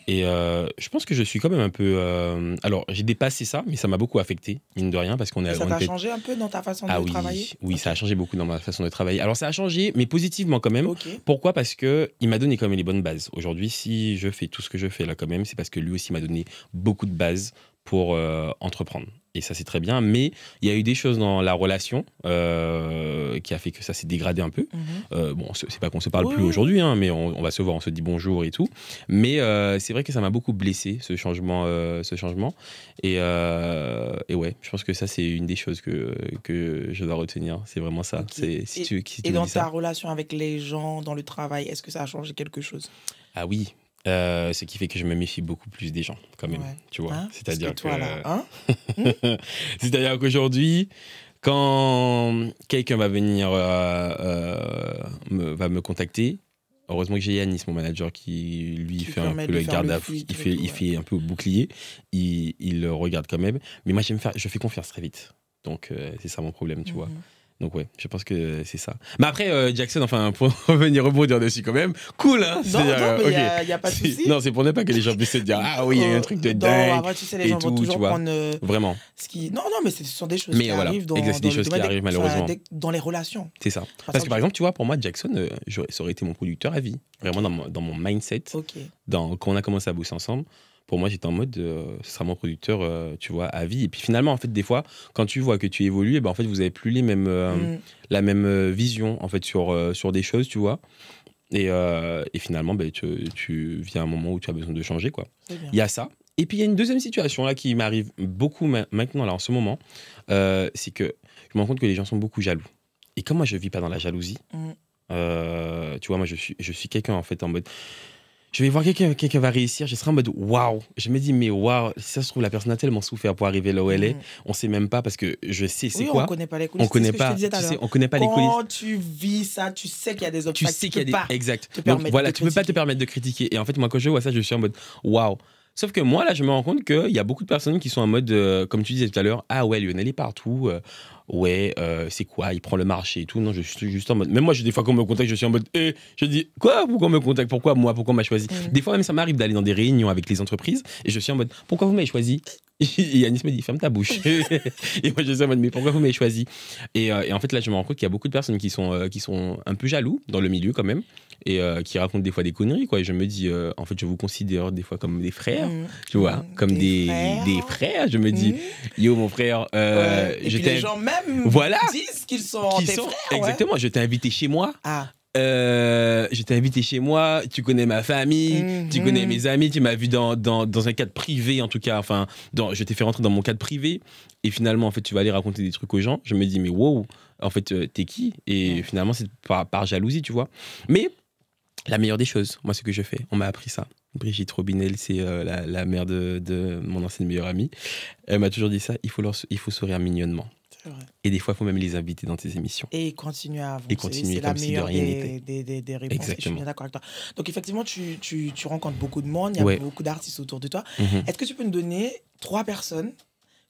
S2: Et je pense que je suis quand même un peu. Alors, j'ai dépassé ça, mais ça m'a beaucoup affecté, mine de rien, parce qu'on
S1: Et ça
S2: on
S1: t'a
S2: était-
S1: changé un peu dans ta façon
S2: Ah
S1: de
S2: oui,
S1: travailler?
S2: oui,
S1: Ok.
S2: ça a changé beaucoup dans ma façon de travailler. Alors, ça a changé, mais positivement quand même.
S1: Ok.
S2: Pourquoi? Parce que il m'a donné quand même les bonnes bases. Aujourd'hui, si je fais tout ce que je fais là quand même, c'est parce que lui aussi m'a donné beaucoup de bases pour entreprendre. Et ça, c'est très bien. Mais il y a eu des choses dans la relation qui a fait que ça s'est dégradé un peu. Bon, c'est pas qu'on se parle
S1: Oui,
S2: plus
S1: oui,
S2: aujourd'hui, hein, mais on va se voir, on se dit bonjour et tout. Mais c'est vrai que ça m'a beaucoup blessé, ce changement. Et ouais, je pense que ça, c'est une des choses que je dois retenir. C'est vraiment ça.
S1: Ok.
S2: Si tu
S1: Et
S2: me
S1: dans
S2: dis ça.
S1: ta relation avec les gens, dans le travail, est-ce que ça a changé quelque chose?
S2: Ah oui, ce qui fait que je me méfie beaucoup plus des gens, quand même.
S1: Ouais.
S2: Tu vois,
S1: Hein?
S2: c'est-à-dire
S1: Parce que toi, là, hein?
S2: c'est-à-dire qu'aujourd'hui, quand quelqu'un va venir va me contacter, heureusement que j'ai Yanis, mon manager, qui lui
S1: Qui
S2: fait un
S1: permet
S2: peu
S1: de
S2: le
S1: faire
S2: garde
S1: le
S2: à
S1: filtre et
S2: il
S1: tout,
S2: fait un peu bouclier, il le regarde quand même. Mais moi, je fais confiance très vite. Donc, c'est ça mon problème, tu vois. Donc ouais, je pense que c'est ça. Mais après, Jackson, enfin, pour revenir rebondir dessus quand même, cool, hein.
S1: Non,
S2: C'est-à-dire,
S1: non, mais il
S2: ok.
S1: n'y a pas de souci.
S2: Non, c'est pour ne pas que les gens puissent se dire, ah oui, il y a eu un truc de
S1: Non,
S2: dingue.
S1: après, tu sais, les
S2: et
S1: gens vont
S2: tout,
S1: toujours
S2: tu vois.
S1: prendre
S2: Vraiment,
S1: ce qui... Non, non, mais ce sont des choses
S2: Mais
S1: qui
S2: voilà,
S1: arrivent dans,
S2: exact, c'est des
S1: dans le
S2: choses qui
S1: domaine
S2: arrivent, malheureusement.
S1: dans les relations.
S2: c'est ça. Parce que par exemple, tu vois, pour moi, Jackson, ça aurait été mon producteur à vie. Vraiment dans mon mindset,
S1: Ok.
S2: quand on a commencé à bosser ensemble. Pour moi, j'étais en mode, ce sera mon producteur, tu vois, à vie. Et puis finalement, en fait, des fois, quand tu vois que tu évolues, eh ben, en fait, vous avez plus la même vision, en fait, sur des choses, tu vois. Et finalement, ben, tu viens à un moment où tu as besoin de changer, quoi.
S1: C'est bien.
S2: Il y a ça. Et puis, il y a une deuxième situation, là, qui m'arrive beaucoup maintenant, là, en ce moment. C'est que je me rends compte que les gens sont beaucoup jaloux. Et comme moi, je vis pas dans la jalousie, tu vois, moi, je suis quelqu'un, en fait, en mode... Je vais voir quelqu'un va réussir, je serai en mode waouh. Je me dis, mais waouh, si ça se trouve, la personne a tellement souffert pour arriver là où elle est. On sait même pas parce que je sais c'est
S1: Oui,
S2: quoi.
S1: on connaît pas les coulisses.
S2: On connaît
S1: C'est ce que je
S2: pas,
S1: te disais tout à
S2: tu sais,
S1: l'heure.
S2: on connaît pas les coulisses.
S1: Quand tu vis ça, tu sais qu'il y a des
S2: Tu
S1: obstacles.
S2: sais qu'il y a des.
S1: pas
S2: Exact.
S1: te
S2: Donc
S1: permettre
S2: voilà,
S1: de
S2: tu peux pas te
S1: critiquer.
S2: permettre de critiquer. Et en fait, moi, quand je vois ça, je suis en mode waouh. Sauf que moi, là, je me rends compte qu'il y a beaucoup de personnes qui sont en mode, comme tu disais tout à l'heure, ah ouais, Lionel est partout. Ouais, c'est quoi? Il prend le marché et tout. Non, je suis juste en mode. Même moi, des fois, quand on me contacte, je suis en mode, je dis, quoi? Pourquoi on me contacte? Pourquoi moi? Pourquoi on m'a choisi? Des fois, même, ça m'arrive d'aller dans des réunions avec les entreprises et je suis en mode, pourquoi vous m'avez choisi? Et Yanis me dit, ferme ta bouche. Et moi, je suis en mode, mais pourquoi vous m'avez choisi? Et en fait, là, je me rends compte qu'il y a beaucoup de personnes qui sont un peu jaloux dans le milieu quand même et qui racontent des fois des conneries, quoi. Et je me dis, en fait, je vous considère des fois comme des frères, tu vois, comme des frères. Je me dis, yo, mon frère,
S1: Et
S2: je
S1: puis
S2: t'ai
S1: les gens même
S2: Voilà.
S1: disent qu'ils sont tes frères. Ouais.
S2: Exactement, je t'ai invité chez moi.
S1: Ah.
S2: Je t'ai invité chez moi, tu connais ma famille, tu connais mes amis, tu m'as vu dans un cadre privé en tout cas, enfin, je t'ai fait rentrer dans mon cadre privé et finalement en fait tu vas aller raconter des trucs aux gens, je me dis mais wow, en fait t'es qui? Et finalement c'est par jalousie tu vois. Mais la meilleure des choses, moi ce que je fais, on m'a appris ça. Brigitte Robinel, c'est la mère de mon ancienne meilleure amie, elle m'a toujours dit ça, il faut sourire mignonnement.
S1: Vrai.
S2: Et des fois, il faut même les inviter dans tes émissions.
S1: Et continuer à avancer.
S2: Et continuer
S1: c'est
S2: comme
S1: la
S2: si de
S1: meilleure
S2: rien n'était.
S1: des réponses.
S2: Exactement.
S1: Et je suis bien d'accord avec toi. Donc, effectivement, tu rencontres beaucoup de monde, il y a beaucoup d'artistes autour de toi. Est-ce que tu peux nous donner 3 personnes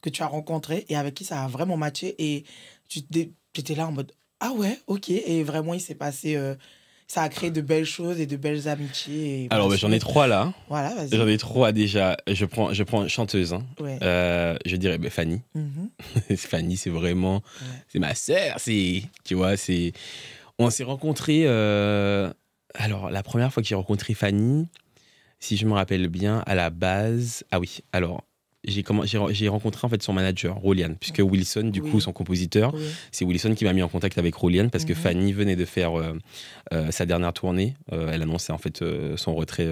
S1: que tu as rencontrées et avec qui ça a vraiment matché et tu étais là en mode ah ouais, ok. Et vraiment, il s'est passé. Ça a créé de belles choses et de belles amitiés. Et
S2: alors, j'en ai 3 là.
S1: Voilà, vas-y.
S2: J'en ai 3 déjà. Je prends chanteuse. Hein.
S1: Ouais.
S2: Je dirais Fanny. Fanny, c'est vraiment. C'est ma sœur. Tu vois, on s'est rencontrés. Alors, la première fois que j'ai rencontré Fanny, si je me rappelle bien, à la base. Ah oui, alors. j'ai rencontré en fait son manager, Roliane, puisque Wilson, du coup, son compositeur, c'est Wilson qui m'a mis en contact avec Roliane parce que Fanny venait de faire sa dernière tournée. Elle annonçait en fait son retrait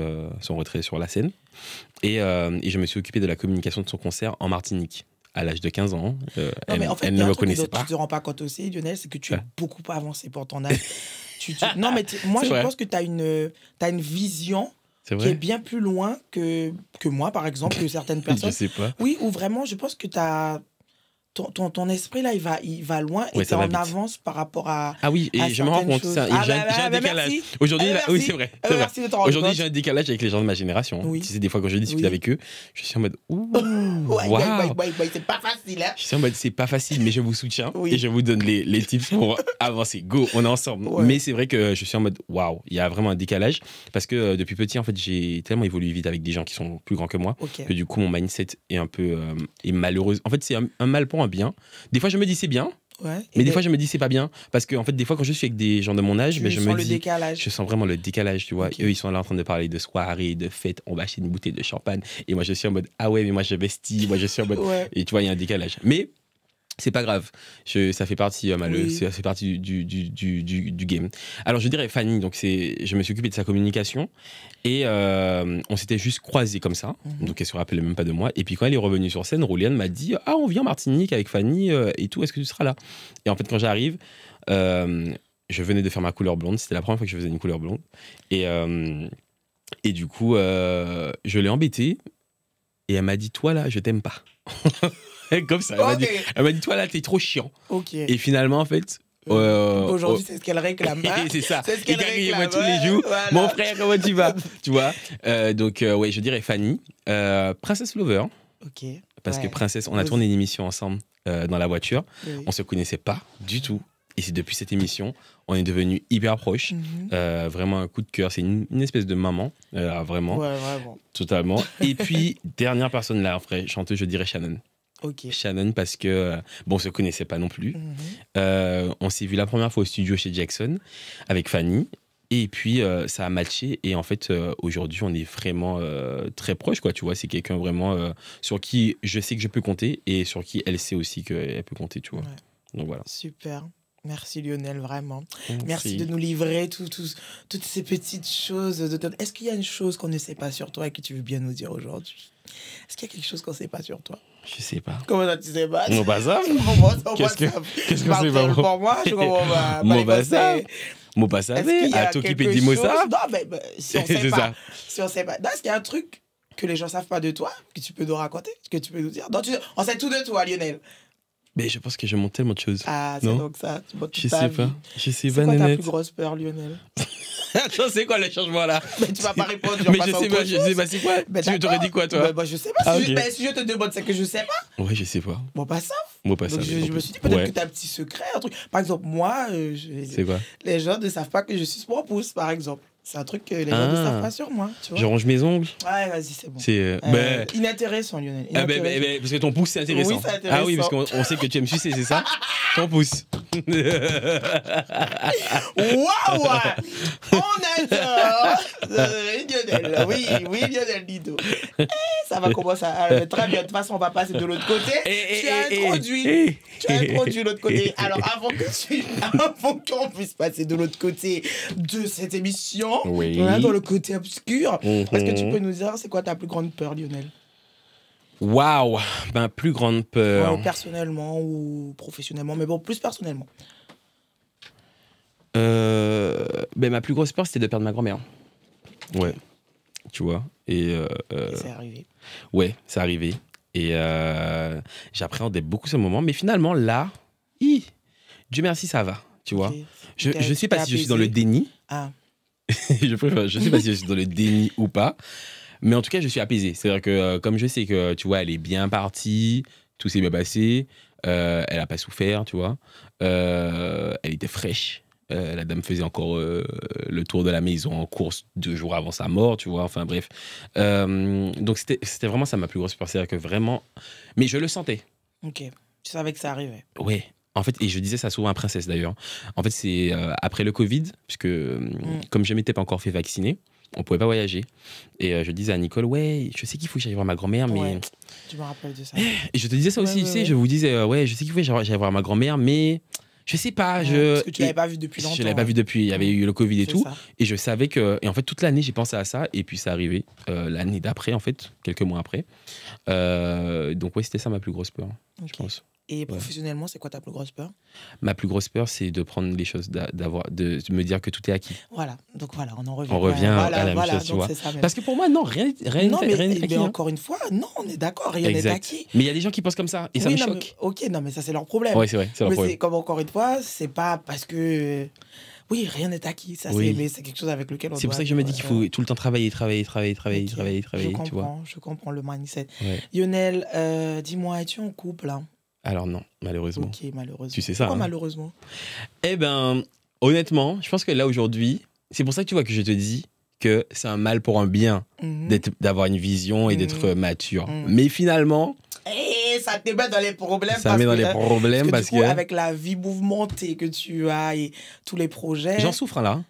S2: sur la scène. Et je me suis occupé de la communication de son concert en Martinique. À l'âge de 15 ans, elle ne me connaissait pas.
S1: Tu ne te rends pas compte aussi, Lionel, c'est que tu es beaucoup avancé pour ton âge. Non, mais moi, je pense que tu as une vision qui est bien plus loin que moi, par exemple, que certaines personnes.
S2: Je sais pas.
S1: Oui, ou vraiment, je pense que tu as... Ton esprit, là, il va loin et tu es en avance par rapport à.
S2: Ah oui, et je me rends compte. J'ai un décalage. Aujourd'hui, oui, c'est vrai. Aujourd'hui, j'ai un décalage avec les gens de ma génération.
S1: Oui.
S2: Tu sais, des fois, quand je discute avec eux, je suis en mode. Ouh,
S1: c'est pas facile, hein.
S2: Je suis en mode, c'est pas facile, mais je vous soutiens et je vous donne les tips pour avancer. Go, on est ensemble. Mais c'est vrai que je suis en mode, waouh, il y a vraiment un décalage parce que depuis petit, en fait, j'ai tellement évolué vite avec des gens qui sont plus grands que moi que du coup, mon mindset est un peu est malheureux. En fait, c'est un mal pour un bien. Des fois, je me dis c'est bien, mais des fois, je me dis c'est pas bien. Parce que, en fait, des fois, quand je suis avec des gens de mon âge, je me dis. Je sens vraiment le décalage, tu vois. Eux, ils sont là en train de parler de soirée, de fête, on va acheter une bouteille de champagne. Et moi, je suis en mode, ah ouais, mais moi, je vestis. Moi, je suis en mode. Et tu vois, il y a un décalage. Mais. C'est pas grave, ça fait partie, ça fait partie du game. Alors je dirais Fanny, donc je me suis occupé de sa communication et on s'était juste croisés comme ça, donc elle se rappelait même pas de moi. Et puis quand elle est revenue sur scène, Roliane m'a dit « Ah, on vient en Martinique avec Fanny et tout, est-ce que tu seras là ?» Et en fait quand j'arrive, je venais de faire ma couleur blonde, c'était la première fois que je faisais une couleur blonde. Et du coup, je l'ai embêtée et elle m'a dit « Toi là, je t'aime pas ». Comme ça, elle m'a dit toi là t'es trop chiant. Et finalement en fait
S1: aujourd'hui c'est ce qu'elle réclame.
S2: C'est ça. C'est ce qu'elle réclame. Moi tous les jours. Voilà. Mon frère, comment tu vas? Tu vois. Donc ouais, je dirais Fanny, Princess Lover. Parce que Princess, on a tourné une émission ensemble dans la voiture. On se connaissait pas du tout. Et c'est depuis cette émission, on est devenus hyper proches. Vraiment un coup de cœur. C'est une espèce de maman, vraiment.
S1: Ouais, vraiment.
S2: Totalement. Et puis dernière personne là, après chanteuse, je dirais Shannon. Shannon parce que bon on se connaissait pas non plus. On s'est vu la première fois au studio chez Jackson avec Fanny et puis ça a matché et en fait aujourd'hui on est vraiment très proches quoi, tu vois, c'est quelqu'un vraiment sur qui je sais que je peux compter et sur qui elle sait aussi qu'elle peut compter, tu vois. Donc voilà.
S1: Super. Merci Lionel, vraiment. Merci de nous livrer toutes ces petites choses. Est-ce qu'il y a une chose qu'on ne sait pas sur toi et que tu veux bien nous dire aujourd'hui? Est-ce qu'il y a quelque chose qu'on ne sait pas sur toi?
S2: Je sais pas.
S1: Comment ça, tu sais pas?
S2: Mon bazar.
S1: Qu'est-ce que c'est pas pour moi? Je comprends pas.
S2: Mon bazar. Mon bazar. À t'occuper des mots ça?
S1: Non, mais si on sait pas. Si on sait pas. Est-ce qu'il y a un truc que les gens savent pas de toi, que tu peux nous raconter, que tu peux nous dire? Non, on sait tout de toi, Lionel.
S2: Mais je pense que je monte tellement de choses.
S1: Ah, c'est donc ça. Tu montes
S2: je sais pas. Je sais pas,
S1: Nénette. C'est quoi ta plus grosse peur, Lionel?
S2: Attends, c'est quoi le changement là?
S1: Mais tu vas pas répondre.
S2: Mais je sais pas, c'est quoi? Tu t'aurais dit quoi, toi?
S1: Je sais pas. Si je te demande, c'est que je sais pas.
S2: Ouais, je sais pas.
S1: Moi, pas ça.
S2: Moi, pas ça.
S1: Donc, je me suis dit peut-être que t'as un petit secret, un truc. Par exemple, moi,
S2: c'est quoi?
S1: Les gens ne savent pas que je suis mon pouce, par exemple. C'est un truc que les gens ne savent pas sur moi. Tu vois.
S2: Je range mes ongles.
S1: Ouais, vas-y, c'est bon.
S2: C'est
S1: inintéressant, Lionel.
S2: Parce que ton pouce, c'est intéressant.
S1: Oui, c'est intéressant.
S2: Ah oui, parce qu'on sait que tu aimes sucer, c'est ça? Ton pouce.
S1: Waouh! On adore Lionel. Oui, Lionel Dido. Ça va commencer à très bien. De toute façon, on va passer de l'autre côté. Tu as introduit l'autre côté. Alors, avant qu'on puisse passer de l'autre côté de cette émission, on est dans le côté obscur. Est-ce que tu peux nous dire, c'est quoi ta plus grande peur, Lionel?
S2: Waouh, ma plus grande peur.
S1: Personnellement ou professionnellement, mais bon, plus personnellement.
S2: Ma plus grosse peur, c'était de perdre ma grand-mère. Ouais, tu vois. Et
S1: c'est arrivé.
S2: Ouais, c'est arrivé. Et j'appréhendais beaucoup ce moment. Mais finalement, là, Dieu merci, ça va. Tu vois. Je sais pas si je suis dans le déni.
S1: Ah.
S2: Je sais pas si je suis dans le déni ou pas. Mais en tout cas, je suis apaisé. C'est-à-dire que comme je sais que, tu vois, elle est bien partie, tout s'est bien passé, elle n'a pas souffert, tu vois. Elle était fraîche. La dame faisait encore le tour de la maison en course 2 jours avant sa mort, tu vois. Enfin, bref. Donc, c'était vraiment ça ma plus grosse peur. C'est-à-dire que vraiment... Mais je le sentais.
S1: Ok. Tu savais que ça arrivait.
S2: Ouais. En fait, et je disais ça souvent à Princesse d'ailleurs. En fait, c'est après le Covid, puisque comme je ne m'étais pas encore fait vacciner, on pouvait pas voyager. Et je disais à Nicole, ouais, je sais qu'il faut que j'aille voir ma grand-mère, mais.
S1: Ouais, tu me rappelles de ça.
S2: Et je te disais ça aussi, tu sais, je vous disais, ouais, je sais qu'il faut que j'aille voir ma grand-mère, mais je sais pas.
S1: Parce que tu l'avais pas vu depuis longtemps.
S2: Je l'avais pas vu depuis, il y avait eu le Covid et tout.
S1: Ça.
S2: Et je savais que. Et en fait, toute l'année, j'ai pensé à ça. Et puis, ça arrivait l'année d'après, en fait, quelques mois après. Donc, ouais, c'était ça ma plus grosse peur, je pense.
S1: Et professionnellement, c'est quoi ta plus grosse peur?
S2: Ma plus grosse peur, c'est de prendre les choses, de me dire que tout est acquis.
S1: Voilà, donc voilà, on en revient.
S2: On revient à la même chose, tu vois. Parce que pour moi, non, rien n'est acquis.
S1: Mais encore une fois, non, on est d'accord, rien n'est acquis.
S2: Mais il y a des gens qui pensent comme ça, et ça me choque.
S1: Ok, non, mais ça, c'est leur problème.
S2: Oui, c'est vrai, c'est leur problème.
S1: Mais comme encore une fois, c'est pas parce que. Oui, rien n'est acquis, ça, mais c'est quelque chose avec lequel on
S2: C'est pour ça que je me dis qu'il faut tout le temps travailler, tu vois.
S1: Je comprends le mindset.
S2: Ouais.
S1: Lionel, dis-moi, es-tu en couple là?
S2: Alors non, malheureusement.
S1: Ok, malheureusement.
S2: Tu sais ça.
S1: Pourquoi malheureusement?
S2: Eh ben, honnêtement, je pense que là aujourd'hui, c'est pour ça que tu vois que je te dis que c'est un mal pour un bien d'avoir une vision et d'être mature. Mais finalement...
S1: ça te met dans les problèmes.
S2: Ça met dans les problèmes parce que...
S1: Avec la vie mouvementée que tu as et tous les projets...
S2: J'en souffre là.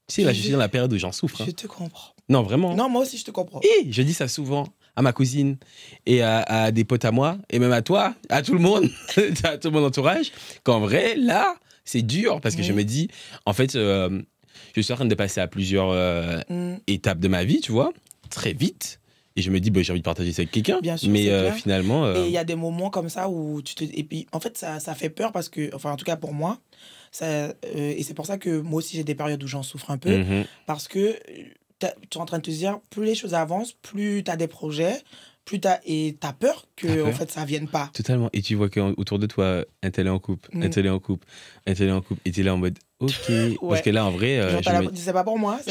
S2: Tu sais, là, je suis dans la période où j'en souffre.
S1: Je te comprends.
S2: Non, vraiment.
S1: Non, moi aussi, je te comprends.
S2: Et je dis ça souvent à ma cousine et à des potes à moi, et même à toi, à tout le monde, à tout mon entourage, qu'en vrai, là, c'est dur parce que je me dis, en fait, je suis en train de passer à plusieurs étapes de ma vie, tu vois, très vite. Et je me dis, bah, j'ai envie de partager ça avec quelqu'un.
S1: Bien sûr,
S2: mais finalement.
S1: Et il y a des moments comme ça où tu te. Et puis, en fait, ça fait peur parce que, enfin, en tout cas pour moi, et c'est pour ça que moi aussi, j'ai des périodes où j'en souffre un peu. Parce que tu es en train de te dire, plus les choses avancent, plus tu as des projets, et tu as peur que en fait, ça ne vienne pas.
S2: Totalement. Et tu vois qu'autour de toi, un tel est en couple, un tel est en couple, un tel est en couple. Et tu es là en mode, ok. Parce que là, en vrai.
S1: C'est pas pour moi.
S2: Je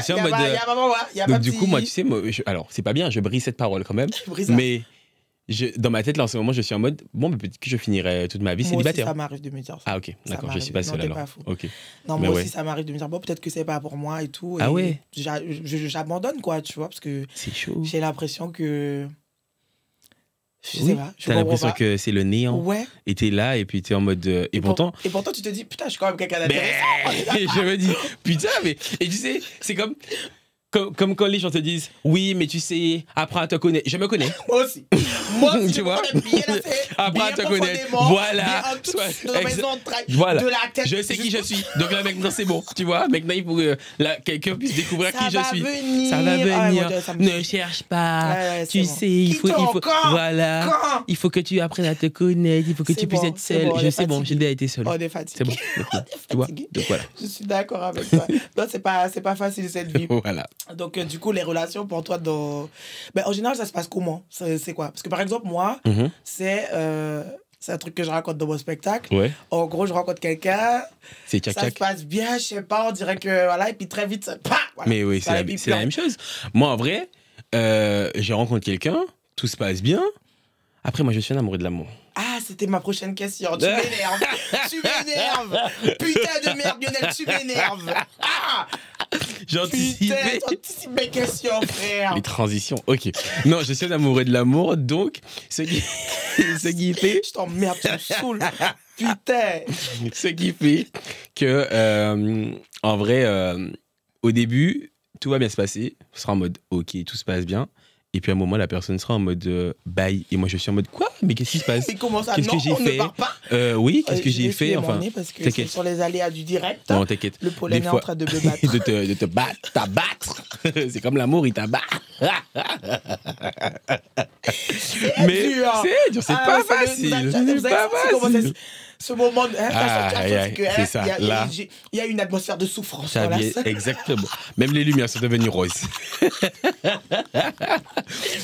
S2: suis en mode.
S1: Il n'y a pas pour moi.
S2: Donc, du coup, moi, tu sais, alors, c'est pas bien, je brise cette parole quand même. Mais. Dans ma tête, là, en ce moment, je suis en mode, bon, peut-être que je finirai toute ma vie célibataire.
S1: Moi aussi, ça m'arrive de me dire ça.
S2: Ah, ok, d'accord, je suis pas seul alors.
S1: Pas fou.
S2: Okay.
S1: Non, moi aussi, ça m'arrive de me dire, bon, peut-être que c'est pas pour moi et tout.
S2: Ah ouais?
S1: J'abandonne, quoi, tu vois, parce que
S2: c'est chaud.
S1: J'ai l'impression que. Je sais pas.
S2: T'as l'impression que c'est le néant.
S1: Ouais.
S2: Et t'es là, et puis t'es en mode. Et pourtant,
S1: tu te dis, putain, je suis quand même quelqu'un d'intéressant.
S2: Je me dis, putain, mais. Et tu sais, c'est comme quand les gens te disent, oui, mais tu sais, apprends à te connaître. Je me connais.
S1: Moi aussi. Moi aussi,
S2: tu vois. Apprends à te connaître. Voilà. Voilà.
S1: De la tête.
S2: Je sais qui je suis. Donc là, maintenant, c'est bon. Tu vois, maintenant, il faut que quelqu'un puisse découvrir qui je suis. Ça va venir. Ne cherche pas. Tu sais, il faut. Voilà. Il faut que tu apprennes à te connaître. Il faut que tu puisses être seule. Je sais, bon, j'ai déjà été seule.
S1: On est fatigué.
S2: C'est bon. Tu vois. Donc voilà.
S1: Je suis d'accord avec toi. Non, c'est pas facile cette vie.
S2: Voilà.
S1: Donc, du coup, les relations pour toi, en général, ça se passe comment? C'est quoi? Parce que, par exemple, moi, c'est un truc que je raconte dans mon spectacle.
S2: Ouais.
S1: En gros, je rencontre quelqu'un,
S2: c'est
S1: ça se passe bien, je sais pas, on dirait que, voilà, et puis très vite, voilà.
S2: Mais oui, c'est la même chose. Moi, en vrai, je rencontre quelqu'un, tout se passe bien. Après, moi, je suis un amoureux de l'amour.
S1: Ah, c'était ma prochaine question. Tu m'énerves. Tu m'énerves. Putain de merde, Lionel, tu m'énerves. Ah,
S2: j'anticipe
S1: mes questions, frère.
S2: Les transitions, ok. Non, je suis un amoureux de l'amour, donc ce qui fait...
S1: Je t'emmerde, tu me saoules. Putain.
S2: Ce qui fait que, en vrai, au début, tout va bien se passer. On sera en mode, ok, tout se passe bien. Et puis à un moment, la personne sera en mode bye. Et moi, je suis en mode quoi? Mais qu'est-ce qui se passe?
S1: Mais comment ça?
S2: Qu'est-ce que j'ai fait?
S1: Oui,
S2: qu'est-ce que j'ai fait? Enfin,
S1: t'inquiète. Sur les aléas du direct.
S2: Non, t'inquiète.
S1: Le pollen est en train de me battre.
S2: de te battre, t'abattre. C'est comme l'amour, il t'abat. Mais c'est dur, c'est pas facile. C'est pas facile.
S1: Ce moment,
S2: c'est ça. Là,
S1: il y a une atmosphère de souffrance.
S2: Exactement. Même les lumières sont devenues roses.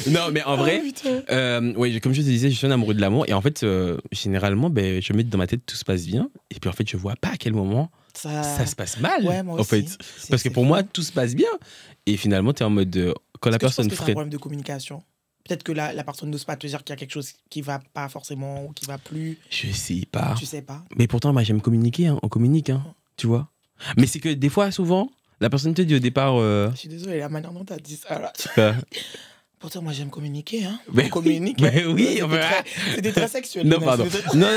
S2: Non, mais en vrai, oui, comme je te disais, je suis un amoureux de l'amour. Et en fait, généralement, je me dis dans ma tête, tout se passe bien. Et puis en fait, je vois pas à quel moment ça se passe mal.
S1: Ouais, moi aussi.
S2: En fait. Parce que pour moi, tout se passe bien. Et finalement, tu es en mode. Quand la personne
S1: ferait. C'est un problème de communication. Peut-être que la personne n'ose pas te dire qu'il y a quelque chose qui va pas forcément ou qui va plus.
S2: Je sais pas.
S1: Tu sais pas.
S2: Mais pourtant, moi, j'aime communiquer. On communique, tu vois. Mais c'est que des fois, souvent, la personne te dit au départ. Je
S1: suis désolée, la manière dont tu as dit ça là. Pourtant, moi, j'aime communiquer. On communique.
S2: Mais oui,
S1: c'était très sexuel.
S2: Non, pardon. Non,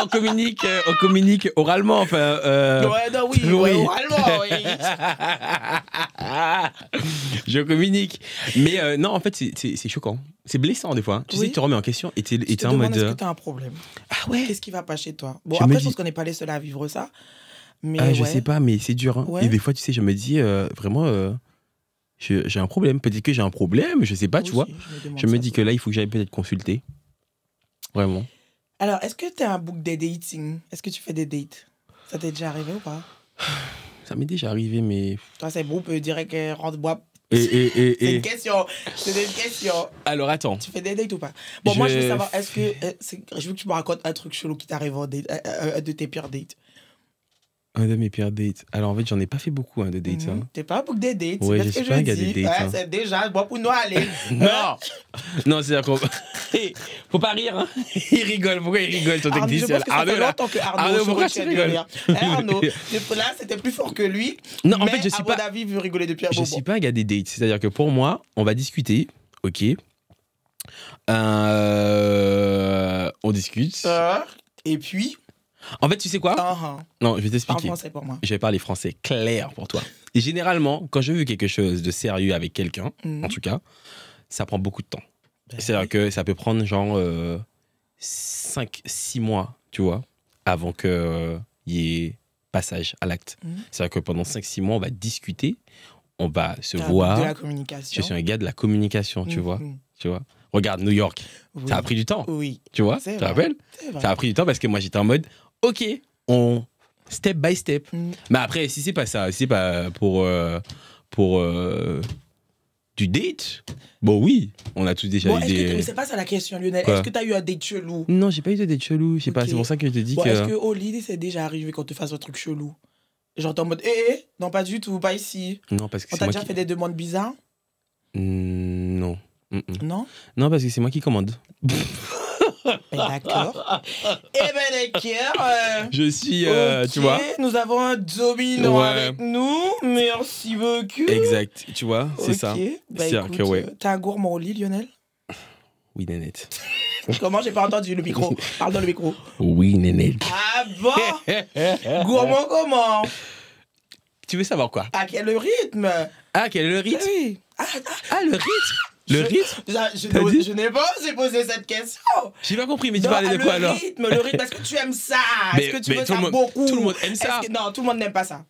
S2: on communique oralement. Enfin,
S1: oralement, oui.
S2: Je communique. Mais non, en fait, c'est choquant. C'est blessant des fois. Hein. Tu sais, tu te remets en question et t'es en mode.
S1: Est-ce que t'as un problème?
S2: Ah ouais.
S1: Qu'est-ce qui va pas chez toi? Bon, après, je pense qu'on n'est pas les seuls à vivre ça. Mais
S2: je sais pas, mais c'est dur. Hein. Ouais. Et des fois, tu sais, je me dis vraiment. J'ai un problème. Peut-être que j'ai un problème, je sais pas, tu vois. Je me dis que là, il faut que j'aille peut-être consulter. Vraiment.
S1: Alors, est-ce que tu as un book des dating? Est-ce que tu fais des dates? Ça t'est déjà arrivé ou pas?
S2: Ça m'est déjà arrivé, mais.
S1: Toi, c'est bon, on peut dire que rentre bois.
S2: C'est
S1: une question. C'est une question.
S2: Alors, attends.
S1: Tu fais des dates ou pas? Bon, moi, je veux savoir, est-ce que. Je veux que tu me racontes un truc chelou qui t'arrive en date, de tes pires dates.
S2: Un de mes pires dates. Alors en fait, j'en ai pas fait beaucoup de dates. Hein.
S1: T'es pas un book des dates.
S2: Ouais, je suis pas un gars des dates.
S1: Ouais, c'est déjà bon pour nous aller.
S2: Non. Non, c'est d'accord. Faut pas rire. Hein. Il rigole. Pourquoi il rigole ton technicien?
S1: Arnaud, là. Arnaud,
S2: pourquoi tu rigoles?
S1: Arnaud, là, c'était plus fort que lui.
S2: Non, en fait, je suis pas.
S1: David veut rigoler depuis un
S2: moment. Je suis pas un gars des dates. C'est-à-dire que pour moi, on va discuter. Ok. On discute.
S1: Et puis.
S2: En fait, tu sais quoi? Non, je vais t'expliquer.
S1: Parle français pour moi.
S2: Je vais parler français clair pour toi. Et généralement, quand je veux quelque chose de sérieux avec quelqu'un, en tout cas, ça prend beaucoup de temps. C'est-à-dire que ça peut prendre genre 5-6 mois, tu vois, avant qu'il y ait passage à l'acte. C'est-à-dire que pendant 5-6 mois, on va discuter, on va se voir.
S1: De la communication.
S2: Je suis un gars de la communication, tu vois. Regarde, New York, ça a pris du temps.
S1: Oui.
S2: Tu vois, tu te rappelles? Ça a pris du temps parce que moi, j'étais en mode, ok, on step by step. Mais après, si c'est pas ça, si c'est pas pour du date, bon oui, on a tous déjà eu des...
S1: Mais c'est pas ça la question, Lionel. Est-ce que tu as eu un date chelou?
S2: Non, j'ai pas eu de date chelou. Je sais pas, c'est pour ça que je te dis que...
S1: Est-ce que au lit, c'est déjà arrivé qu'on te fasse un truc chelou? Genre, t'es en mode, non, pas du tout, pas ici.
S2: Non, parce que
S1: on t'a déjà fait des demandes bizarres?
S2: Non.
S1: Non?
S2: Non, parce que c'est moi qui commande.
S1: D'accord. D'accord.
S2: Je suis, tu vois.
S1: Nous avons un dominant avec nous. Merci beaucoup.
S2: Exact. Tu vois, c'est ça.
S1: C'est que ouais. T'es un gourmand au lit, Lionel?
S2: Oui, Nénette.
S1: Comment? J'ai pas entendu le micro. Parle dans le micro.
S2: Oui, Nénette.
S1: Ah bon? Gourmand comment?
S2: Tu veux savoir quoi?
S1: À quel rythme?
S2: Ah, quel est le rythme?
S1: Oui.
S2: Ah, le rythme? Le rythme?
S1: Je n'ai pas osé poser cette question.
S2: J'ai pas compris, mais tu parlais de quoi alors?
S1: Le rythme, est-ce que tu aimes ça? Est-ce que tu veux ça beaucoup?
S2: Tout le monde aime ça.
S1: Non, tout le monde n'aime pas ça.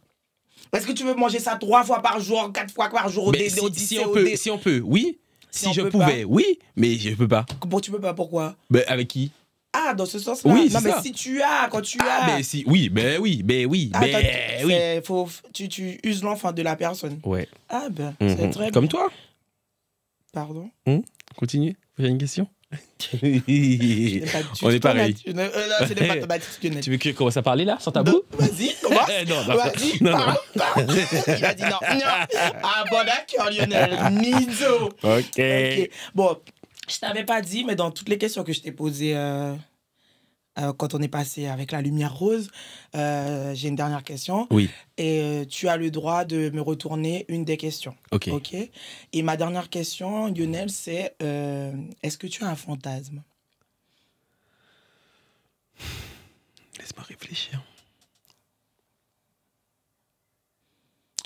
S1: Est-ce que tu veux manger ça 3 fois par jour, 4 fois par jour?
S2: Si on peut, oui. Si je pouvais, oui, mais je peux pas.
S1: Bon, tu peux pas, pourquoi?
S2: Avec qui?
S1: Ah, dans ce sens-là.
S2: Oui,
S1: non, mais si tu as, quand tu as.
S2: Mais si, oui.
S1: Tu uses l'enfant de la personne.
S2: Ouais.
S1: Ah ben, c'est très
S2: Comme
S1: bien.
S2: toi.
S1: Pardon?
S2: Continue. Vous avez une question? On est pareil.
S1: Non, ce n'est pas ton attitude.
S2: Tu veux que je commence à parler là, sans tabou?
S1: Vas-y, commence. Vas-y, parle. Il a dit non. Ah bon, d'accord, Lionel. Miso.
S2: Ok.
S1: Bon, je t'avais pas dit, mais dans toutes les questions que je t'ai posées quand on est passé avec la lumière rose, j'ai une dernière question.
S2: Oui.
S1: Et tu as le droit de me retourner une des questions.
S2: Ok.
S1: Et ma dernière question, Lionel, c'est est-ce que tu as un fantasme?
S2: Laisse-moi réfléchir.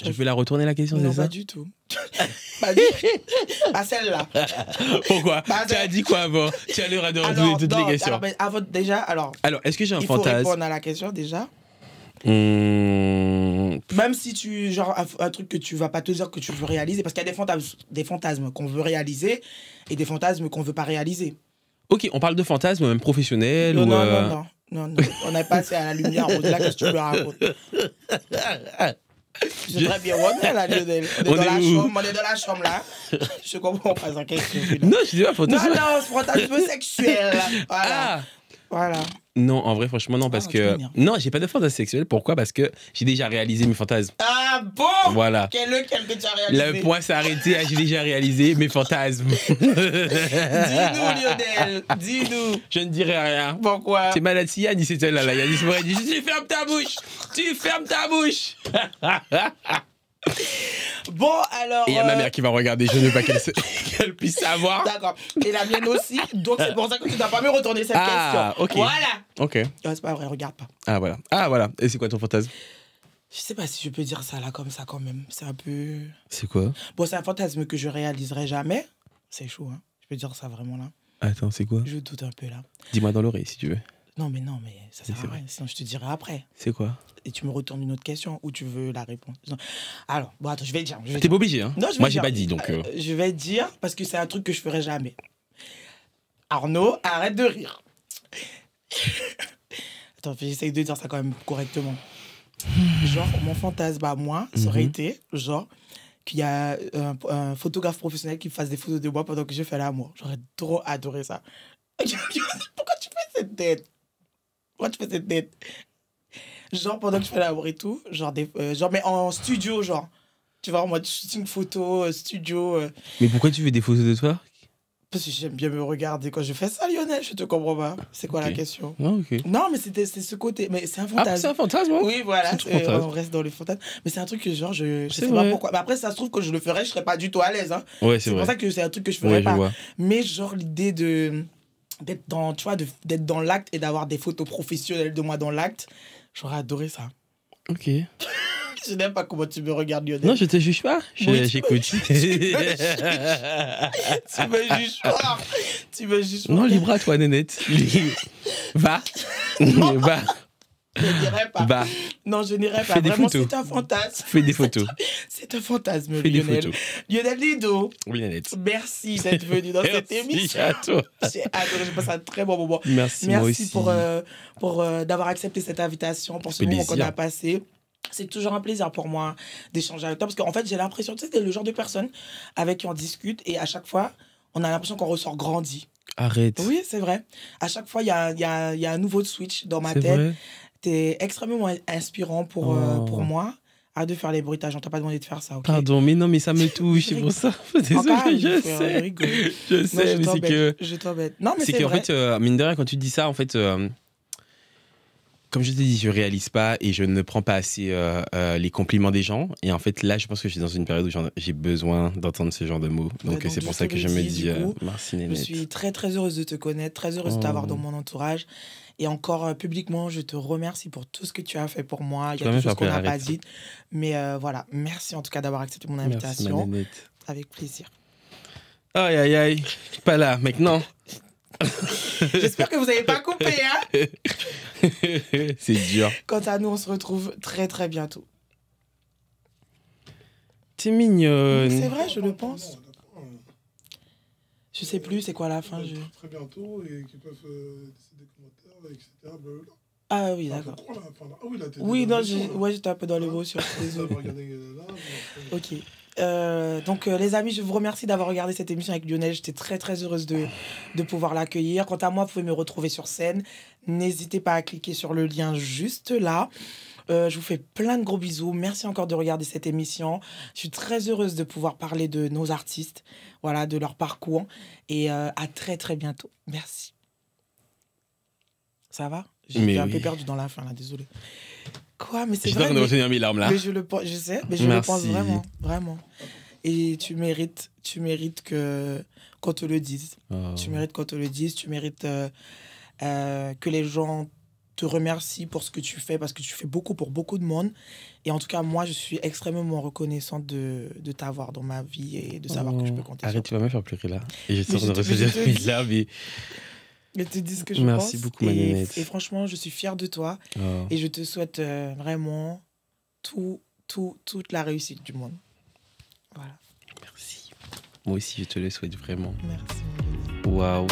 S2: Je peux la retourner la question, c'est ça?
S1: Non, pas du tout. Pas du tout. Pas celle-là.
S2: Pourquoi? Tu as dit quoi avant? Tu as l'air de retourner toutes les questions.
S1: Alors,
S2: est-ce que j'ai un
S1: fantasme? Il faut répondre à la question déjà. Même si tu... Genre, un truc que tu vas pas te dire que tu veux réaliser. Parce qu'il y a des fantasmes qu'on veut réaliser et des fantasmes qu'on veut pas réaliser.
S2: Ok, on parle de fantasmes, même professionnels ou...
S1: Non. On est passé à la lumière. On dit là, qu'est-ce que tu me racontes? C'est très bien, on est là, Lionel. On est dans la chambre, là. Je comprends pas ça, question.
S2: Non, je dis pas fantasme.
S1: Non, c'est fantasme sexuel. Voilà. Voilà.
S2: Non, en vrai, franchement, non, parce que... Non, j'ai pas de fantasme sexuel. Pourquoi? Parce que j'ai déjà réalisé mes fantasmes.
S1: Ah bon?
S2: Voilà.
S1: Lequel que tu as réalisé?
S2: Le point s'est arrêté, j'ai déjà réalisé mes fantasmes.
S1: Dis-nous, Lionel. Dis-nous.
S2: Je ne dirai rien.
S1: Pourquoi?
S2: C'est malade si Yannis était là. Yannis m'aurait dit, tu fermes ta bouche. Tu fermes ta bouche.
S1: Bon, alors...
S2: Et il y a ma mère qui va regarder, je ne veux pas qu'elle puisse savoir.
S1: D'accord. Et la mienne aussi. Donc, c'est pour ça que tu ne dois pas me retourner cette question.
S2: Ok.
S1: Voilà.
S2: Ok.
S1: C'est pas vrai, regarde pas.
S2: Ah, voilà. Et c'est quoi ton fantasme?
S1: Je sais pas si je peux dire ça là comme ça quand même. C'est un peu...
S2: C'est quoi?
S1: Bon, c'est un fantasme que je réaliserai jamais. C'est chaud, hein. Je peux dire ça vraiment là.
S2: Attends, c'est quoi?
S1: Je doute un peu là.
S2: Dis-moi dans l'oreille si tu veux.
S1: Non, mais ça
S2: Oui,
S1: sert
S2: c'est
S1: à rien. Sinon, je te dirai après.
S2: C'est quoi?
S1: Et tu me retournes une autre question ou tu veux la réponse? Non. Alors, bon, attends, je vais dire.
S2: T'es pas obligé, hein?
S1: Non, je vais
S2: Moi,
S1: dire.
S2: j'ai pas dit, donc...
S1: Je vais dire parce que c'est un truc que je ferai jamais. Arnaud, arrête de rire. Attends, j'essaye de dire ça quand même correctement. Genre, mon fantasme à moi, ça aurait été, genre, qu'il y a un photographe professionnel qui me fasse des photos de moi pendant que je fais l'amour. J'aurais trop adoré ça. Pourquoi tu fais cette tête? Pourquoi tu fais cette tête? Genre, pendant que je fais l'amour et tout, genre, genre, mais en studio, genre. Tu vois, en mode shooting photo, studio.
S2: Mais pourquoi tu fais des photos de toi?
S1: Parce que j'aime bien me regarder quand je fais ça, Lionel, je te comprends pas. C'est quoi la question?
S2: Non, ok.
S1: Non, mais c'est ce côté. Mais c'est un
S2: Ah,
S1: fantasme.
S2: c'est un fantasme, hein?
S1: Oui, voilà,
S2: C'est tout fantasme.
S1: on reste dans les fantasmes. Mais c'est un truc que, genre, je
S2: C'est
S1: sais
S2: vrai.
S1: pas pourquoi. Mais après, ça se trouve que je le ferais, je serais pas du tout à l'aise. Hein.
S2: Ouais,
S1: C'est
S2: c'est
S1: pour
S2: vrai.
S1: ça que c'est un truc que je ferais
S2: Ouais, je
S1: pas.
S2: vois.
S1: Mais, genre, l'idée d'être dans, tu vois, d'être dans l'acte et d'avoir des photos professionnelles de moi dans l'acte, j'aurais adoré ça.
S2: Ok.
S1: Je n'aime pas comment tu me regardes, Lionel.
S2: Non, je te juge pas.
S1: Oui,
S2: J'écoute.
S1: tu me juges pas. Tu me juges pas.
S2: Non, libre à toi, Nénette. Va. Va.
S1: Je n'irai pas.
S2: Va.
S1: Non, je n'irai pas.
S2: Fais des
S1: Vraiment,
S2: photos.
S1: c'est un fantasme.
S2: Fais des photos.
S1: C'est un fantasme,
S2: Fais des
S1: Lionel.
S2: photos.
S1: Lionel Lido,
S2: Oui, Nénette.
S1: merci d'être venu dans cette
S2: Merci
S1: émission.
S2: à toi.
S1: J'ai adoré, j'ai passé un très bon moment.
S2: Merci, moi
S1: Merci
S2: aussi.
S1: pour d'avoir accepté cette invitation, pour ce moment qu'on a passé. C'est toujours un plaisir pour moi d'échanger avec toi parce qu'en fait, j'ai l'impression, tu sais, t'es le genre de personne avec qui on discute et à chaque fois, on a l'impression qu'on ressort grandi.
S2: Arrête.
S1: Oui, c'est vrai. À chaque fois, il y a un nouveau switch dans ma
S2: C'est
S1: tête.
S2: vrai.
S1: T'es extrêmement inspirant pour moi. Arrête de faire les bruitages, on t'a pas demandé de faire ça, ok?
S2: Pardon, mais non, mais ça me touche, c'est pour ça. Désolé, je sais. Je sais, mais c'est que...
S1: Je t'embête. Non, mais
S2: C'est
S1: c'est
S2: qu'en
S1: vrai.
S2: fait, mine de rien, quand tu dis ça, en fait... Comme je t'ai dit, je réalise pas et je ne prends pas assez les compliments des gens. Et en fait, là, je pense que je suis dans une période où j'ai besoin d'entendre ce genre de mots. Donc,
S1: donc,
S2: c'est pour
S1: je
S2: ça
S1: te
S2: que je
S1: le
S2: me
S1: dis,
S2: dis
S1: du coup,
S2: merci,
S1: Je
S2: Nénette.
S1: suis très, très heureuse de te connaître, très heureuse de t'avoir dans mon entourage. Et encore, publiquement, je te remercie pour tout ce que tu as fait pour moi. Il y a des choses qu'on n'a pas dites. Mais voilà, merci en tout cas d'avoir accepté mon invitation.
S2: Merci, ma Nénette.
S1: Avec plaisir.
S2: Aïe, aïe, aïe. Pas là, maintenant.
S1: J'espère que vous n'avez pas coupé, hein.
S2: C'est dur.
S1: Quant à nous, on se retrouve très, très bientôt.
S2: T'es mignonne.
S1: C'est vrai, je le pense. Je sais plus, c'est quoi la fin.
S3: Très bientôt et qui peuvent laisser des commentaires, etc. Blablabla.
S1: Ah oui, d'accord.
S3: Ah oui, là, t'es
S1: Oui,
S3: dans
S1: non,
S3: l'émission, là.
S1: ouais, j'étais un peu dans l'émotion. Désolé. Ok. Donc, les amis, je vous remercie d'avoir regardé cette émission avec Lionel. J'étais très, très heureuse de pouvoir l'accueillir. Quant à moi, vous pouvez me retrouver sur scène. N'hésitez pas à cliquer sur le lien juste là. Je vous fais plein de gros bisous. Merci encore de regarder cette émission. Je suis très heureuse de pouvoir parler de nos artistes, voilà, de leur parcours. Et à très, très bientôt. Merci. Ça va? J'ai un peu perdu dans la fin, là, désolé. Quoi? Mais c'est vrai.
S2: J'étais en train de retenir mes larmes là.
S1: Mais je sais, mais je le pense vraiment, vraiment. Et tu mérites qu'on te le dise.
S2: Oh.
S1: Tu mérites qu'on te le dise. Tu mérites que les gens te remercient pour ce que tu fais parce que tu fais beaucoup pour beaucoup de monde. Et en tout cas, moi, je suis extrêmement reconnaissante de t'avoir dans ma vie et de savoir que je peux compter sur
S2: Arrête, tu vas me faire pleurer là. Et je suis
S1: Mais
S2: en train de
S1: je te- mais je
S2: retenir
S1: te
S2: mes
S1: dis-
S2: larmes. Et...
S1: Mais te dis ce que je
S2: Merci
S1: pense.
S2: beaucoup, ma Nénette.
S1: Et franchement, je suis fière de toi.
S2: Oh.
S1: Et je te souhaite vraiment toute la réussite du monde. Voilà.
S2: Merci. Moi aussi, je te le souhaite vraiment.
S1: Merci. Mon Dieu.
S2: Waouh.